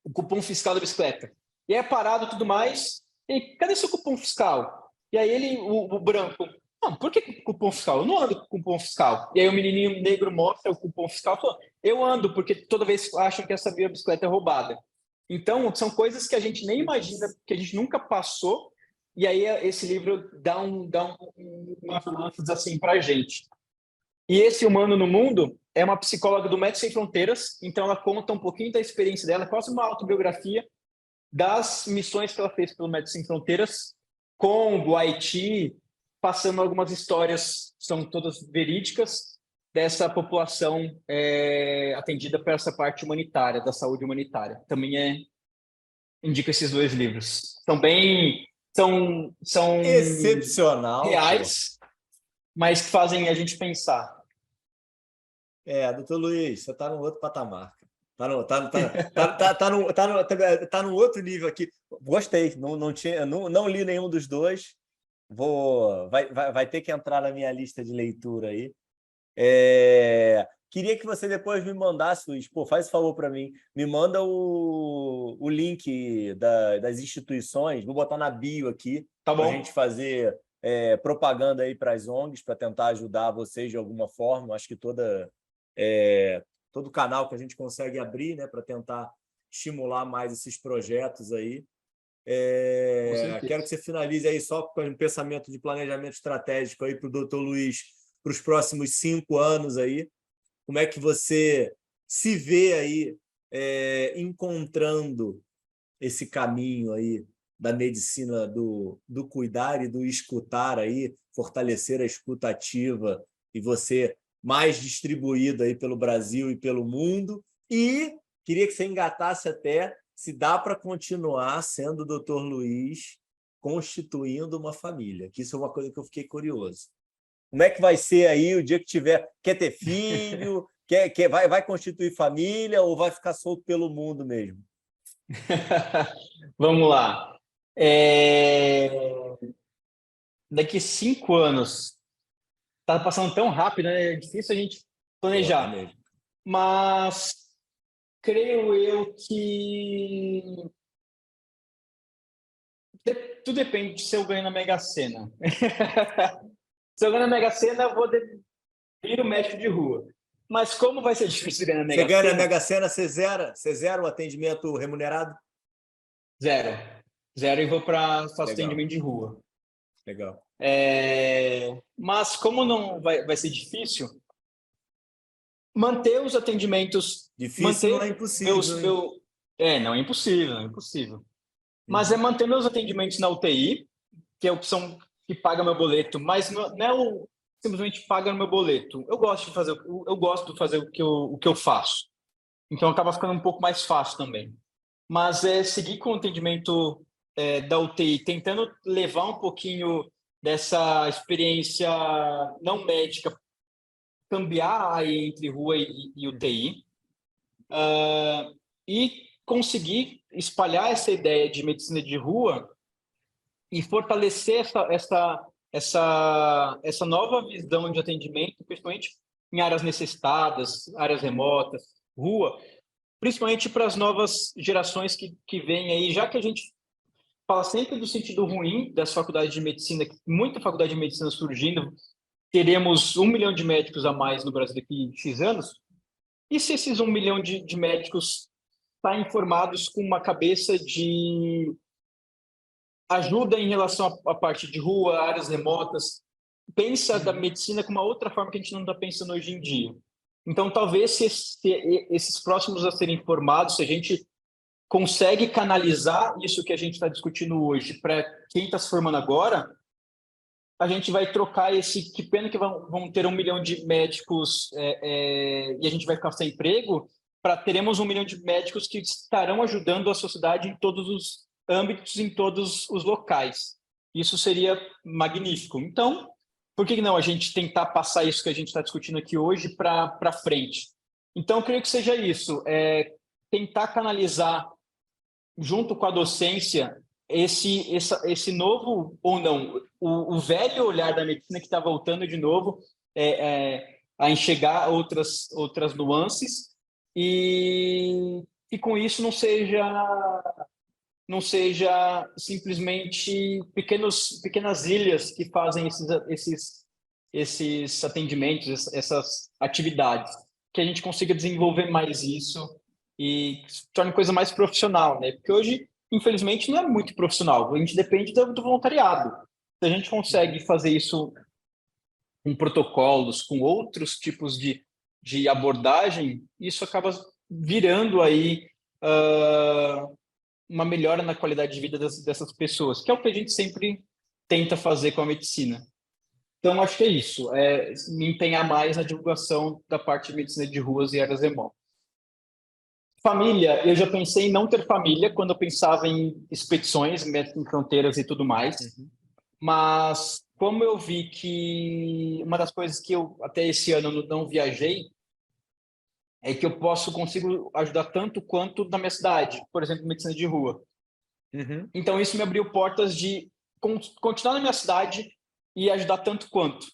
o cupom fiscal da bicicleta. E é parado e tudo mais. E cadê seu cupom fiscal? E aí o branco, não, por que cupom fiscal? Eu não ando com cupom fiscal. E aí o menininho negro mostra o cupom fiscal e fala, eu ando, porque toda vez acham que essa minha bicicleta é roubada. Então, são coisas que a gente nem imagina, que a gente nunca passou, e aí esse livro dá umas nuances assim pra gente. E esse Humano no Mundo é uma psicóloga do Médicos Sem Fronteiras, então ela conta um pouquinho da experiência dela, quase uma autobiografia das missões que ela fez pelo Médicos Sem Fronteiras, Congo, Haiti, passando algumas histórias, são todas verídicas, dessa população atendida por essa parte humanitária, da saúde humanitária. Também indico esses 2 livros. São Excepcional, pô. reais, mas que fazem a gente pensar. Doutor Luiz, você está num outro patamar. Tá num outro nível aqui. Gostei. Não li nenhum dos 2. Vai ter que entrar na minha lista de leitura aí. Queria que você depois me mandasse, Luiz. Pô, faz esse favor para mim. Me manda o link das instituições. Vou botar na bio aqui Tá para a bom? gente fazer propaganda aí para as ONGs, para tentar ajudar vocês de alguma forma. Acho que todo canal que a gente consegue abrir, né, para tentar estimular mais esses projetos aí. Quero que você finalize aí só com um pensamento de planejamento estratégico aí para o doutor Luiz para os próximos 5 anos aí. Como é que você se vê aí encontrando esse caminho aí da medicina do cuidar e do escutar aí, fortalecer a escuta ativa e você mais distribuído aí pelo Brasil e pelo mundo. E queria que você engatasse até se dá para continuar sendo o Dr. Luiz constituindo uma família, que isso é uma coisa que eu fiquei curioso. Como é que vai ser aí o dia que tiver? Quer ter filho? Vai constituir família ou vai ficar solto pelo mundo mesmo? Vamos lá. Daqui 5 anos, tá passando tão rápido, né? É difícil a gente planejar. Tá mesmo. Mas creio eu que tudo depende de se eu ganho na Mega Sena. Se eu ganho na Mega Sena, eu vou vir o médico de rua. Mas como vai ser difícil ganhar na Mega Sena? Você ganha na Mega Sena, você zera o atendimento remunerado? Zero e vou para fazer atendimento de rua. Legal. Mas como não vai ser difícil, manter os atendimentos... Difícil não é impossível. Não é impossível, não é impossível. Mas é manter meus atendimentos na UTI, que é a opção que paga meu boleto, mas não é simplesmente paga no meu boleto. Eu gosto de fazer o que eu faço. Então acaba ficando um pouco mais fácil também. Mas é seguir com o atendimento da UTI, tentando levar um pouquinho dessa experiência não médica, cambiar aí entre rua e UTI, e conseguir espalhar essa ideia de medicina de rua e fortalecer essa nova visão de atendimento, principalmente em áreas necessitadas, áreas remotas, rua, principalmente para as novas gerações que vêm aí, já que a gente fala sempre do sentido ruim das faculdades de medicina, muita faculdade de medicina surgindo, teremos 1 milhão de médicos a mais no Brasil daqui a X anos, e se esses 1 milhão de médicos estão informados com uma cabeça de ajuda em relação à parte de rua, áreas remotas, pensa da medicina com uma outra forma que a gente não está pensando hoje em dia. Então, talvez se esses próximos a serem formados, se a gente consegue canalizar isso que a gente está discutindo hoje para quem está se formando agora, a gente vai trocar esse... Que pena que vão ter 1 milhão de médicos e a gente vai ficar sem emprego, para teremos 1 milhão de médicos que estarão ajudando a sociedade em todos os âmbitos, em todos os locais. Isso seria magnífico. Então, por que não a gente tentar passar isso que a gente está discutindo aqui hoje para frente? Então, eu creio que seja isso, tentar canalizar, junto com a docência, esse novo, ou não, o velho olhar da medicina que está voltando de novo a enxergar outras nuances, e com isso não seja simplesmente pequenas ilhas que fazem esses atendimentos, essas atividades, que a gente consiga desenvolver mais isso e se torne coisa mais profissional, né? Porque hoje, infelizmente, não é muito profissional, a gente depende do voluntariado. Se a gente consegue fazer isso com protocolos, com outros tipos de abordagem, isso acaba virando aí uma melhora na qualidade de vida dessas pessoas, que é o que a gente sempre tenta fazer com a medicina. Então, acho que é isso, me empenhar mais na divulgação da parte de medicina de ruas e áreas remotas. Família, eu já pensei em não ter família quando eu pensava em expedições, médicos em fronteiras e tudo mais, mas como eu vi que uma das coisas que eu até esse ano não viajei é que eu consigo ajudar tanto quanto na minha cidade, por exemplo, medicina de rua. Então, isso me abriu portas de continuar na minha cidade e ajudar tanto quanto.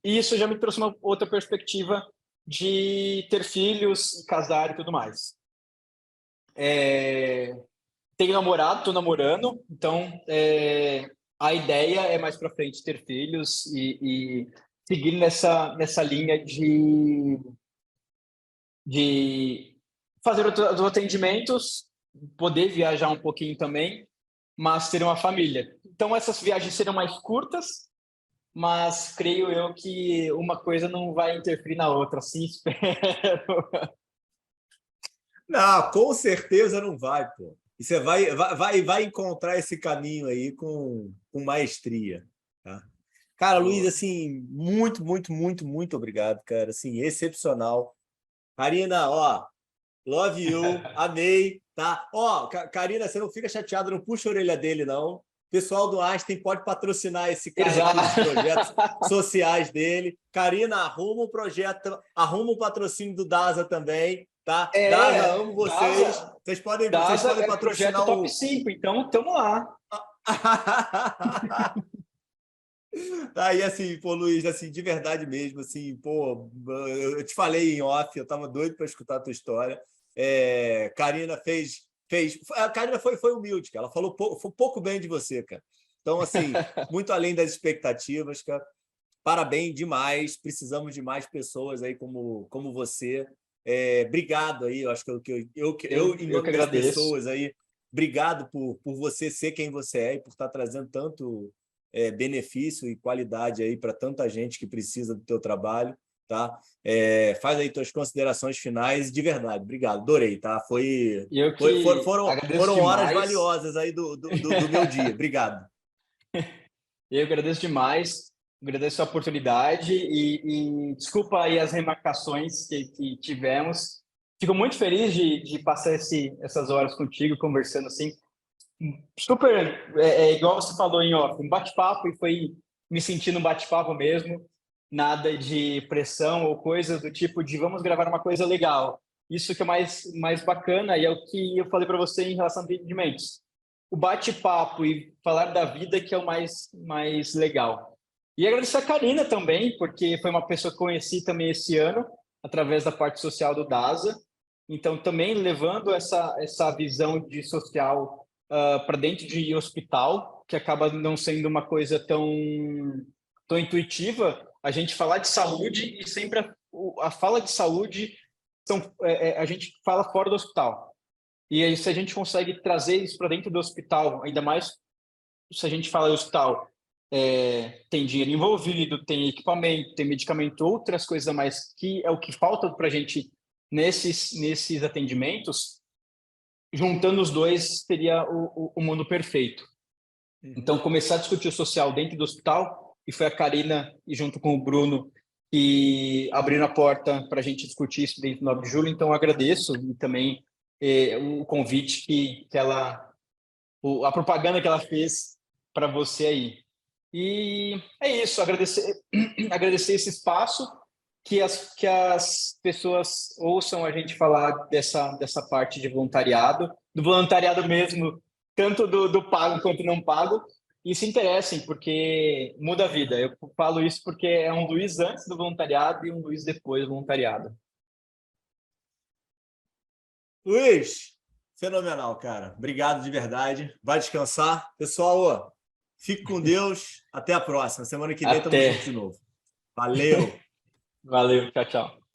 E isso já me trouxe uma outra perspectiva de ter filhos, casar e tudo mais. Tenho namorado, estou namorando, então a ideia é mais para frente ter filhos e seguir nessa linha de fazer os atendimentos, poder viajar um pouquinho também, mas ter uma família. Então, essas viagens serão mais curtas, mas creio eu que uma coisa não vai interferir na outra, assim espero. Não, com certeza não vai, pô. E você vai encontrar esse caminho aí com maestria, tá? Cara, Luiz, assim, muito, muito, muito, muito obrigado, cara. Assim, excepcional. Karina, ó, love you, amei, tá? Ó, Karina, você não fica chateada, não puxa a orelha dele, não. O pessoal do Einstein pode patrocinar esse cara aqui, os projetos sociais dele. Karina, arruma um projeto, arruma um patrocínio do DASA também, tá? DASA, amo vocês. Vocês podem patrocinar projeto top 5, então estamos lá. Tá, e assim, pô, Luiz, assim, de verdade mesmo, assim, pô, eu te falei em off, eu tava doido para escutar a tua história. Karina a Karina foi humilde, cara. Ela falou pouco bem de você, cara. Então, assim, muito além das expectativas, cara. Parabéns demais. Precisamos de mais pessoas aí como você. Obrigado aí. Eu acho que eu em Eu que nome das agradeço. pessoas aí, obrigado por você ser quem você é e por estar trazendo tanto benefício e qualidade aí para tanta gente que precisa do teu trabalho. tá? Faz aí tuas considerações finais, de verdade. Obrigado, adorei, tá? Foram horas valiosas aí do meu dia. Obrigado. Eu agradeço demais, agradeço a oportunidade e desculpa aí as remarcações que tivemos. Fico muito feliz de passar essas horas contigo, conversando assim. Super, igual você falou em off, um bate-papo, e foi me sentindo um bate-papo mesmo, nada de pressão ou coisa do tipo de vamos gravar uma coisa legal. Isso que é mais bacana, e é o que eu falei para você em relação a atendimentos. O bate-papo e falar da vida que é o mais legal. E agradecer a Karina também, porque foi uma pessoa que eu conheci também esse ano, através da parte social do DASA. Então, também levando essa visão de social para dentro de hospital, que acaba não sendo uma coisa tão intuitiva, a gente falar de saúde e sempre a fala de saúde, a gente fala fora do hospital. E aí, se a gente consegue trazer isso para dentro do hospital, ainda mais se a gente fala do hospital, tem dinheiro envolvido, tem equipamento, tem medicamento, outras coisas a mais, que é o que falta para a gente nesses atendimentos, juntando os dois seria o mundo perfeito. Então, começar a discutir o social dentro do hospital, e foi a Karina, e junto com o Bruno, que abriram a porta para a gente discutir isso dentro do 9 de julho. Então, eu agradeço, e também o convite a propaganda que ela fez para você aí. E é isso, agradecer esse espaço, que as pessoas ouçam a gente falar dessa parte de voluntariado, do voluntariado mesmo, tanto do pago quanto não pago, e se interessem, porque muda a vida. Eu falo isso porque é um Luiz antes do voluntariado e um Luiz depois do voluntariado. Luiz, fenomenal, cara. Obrigado de verdade. Vai descansar. Pessoal, fique com Deus. Até a próxima. Semana que vem estamos juntos de novo. Valeu! Valeu, tchau, tchau.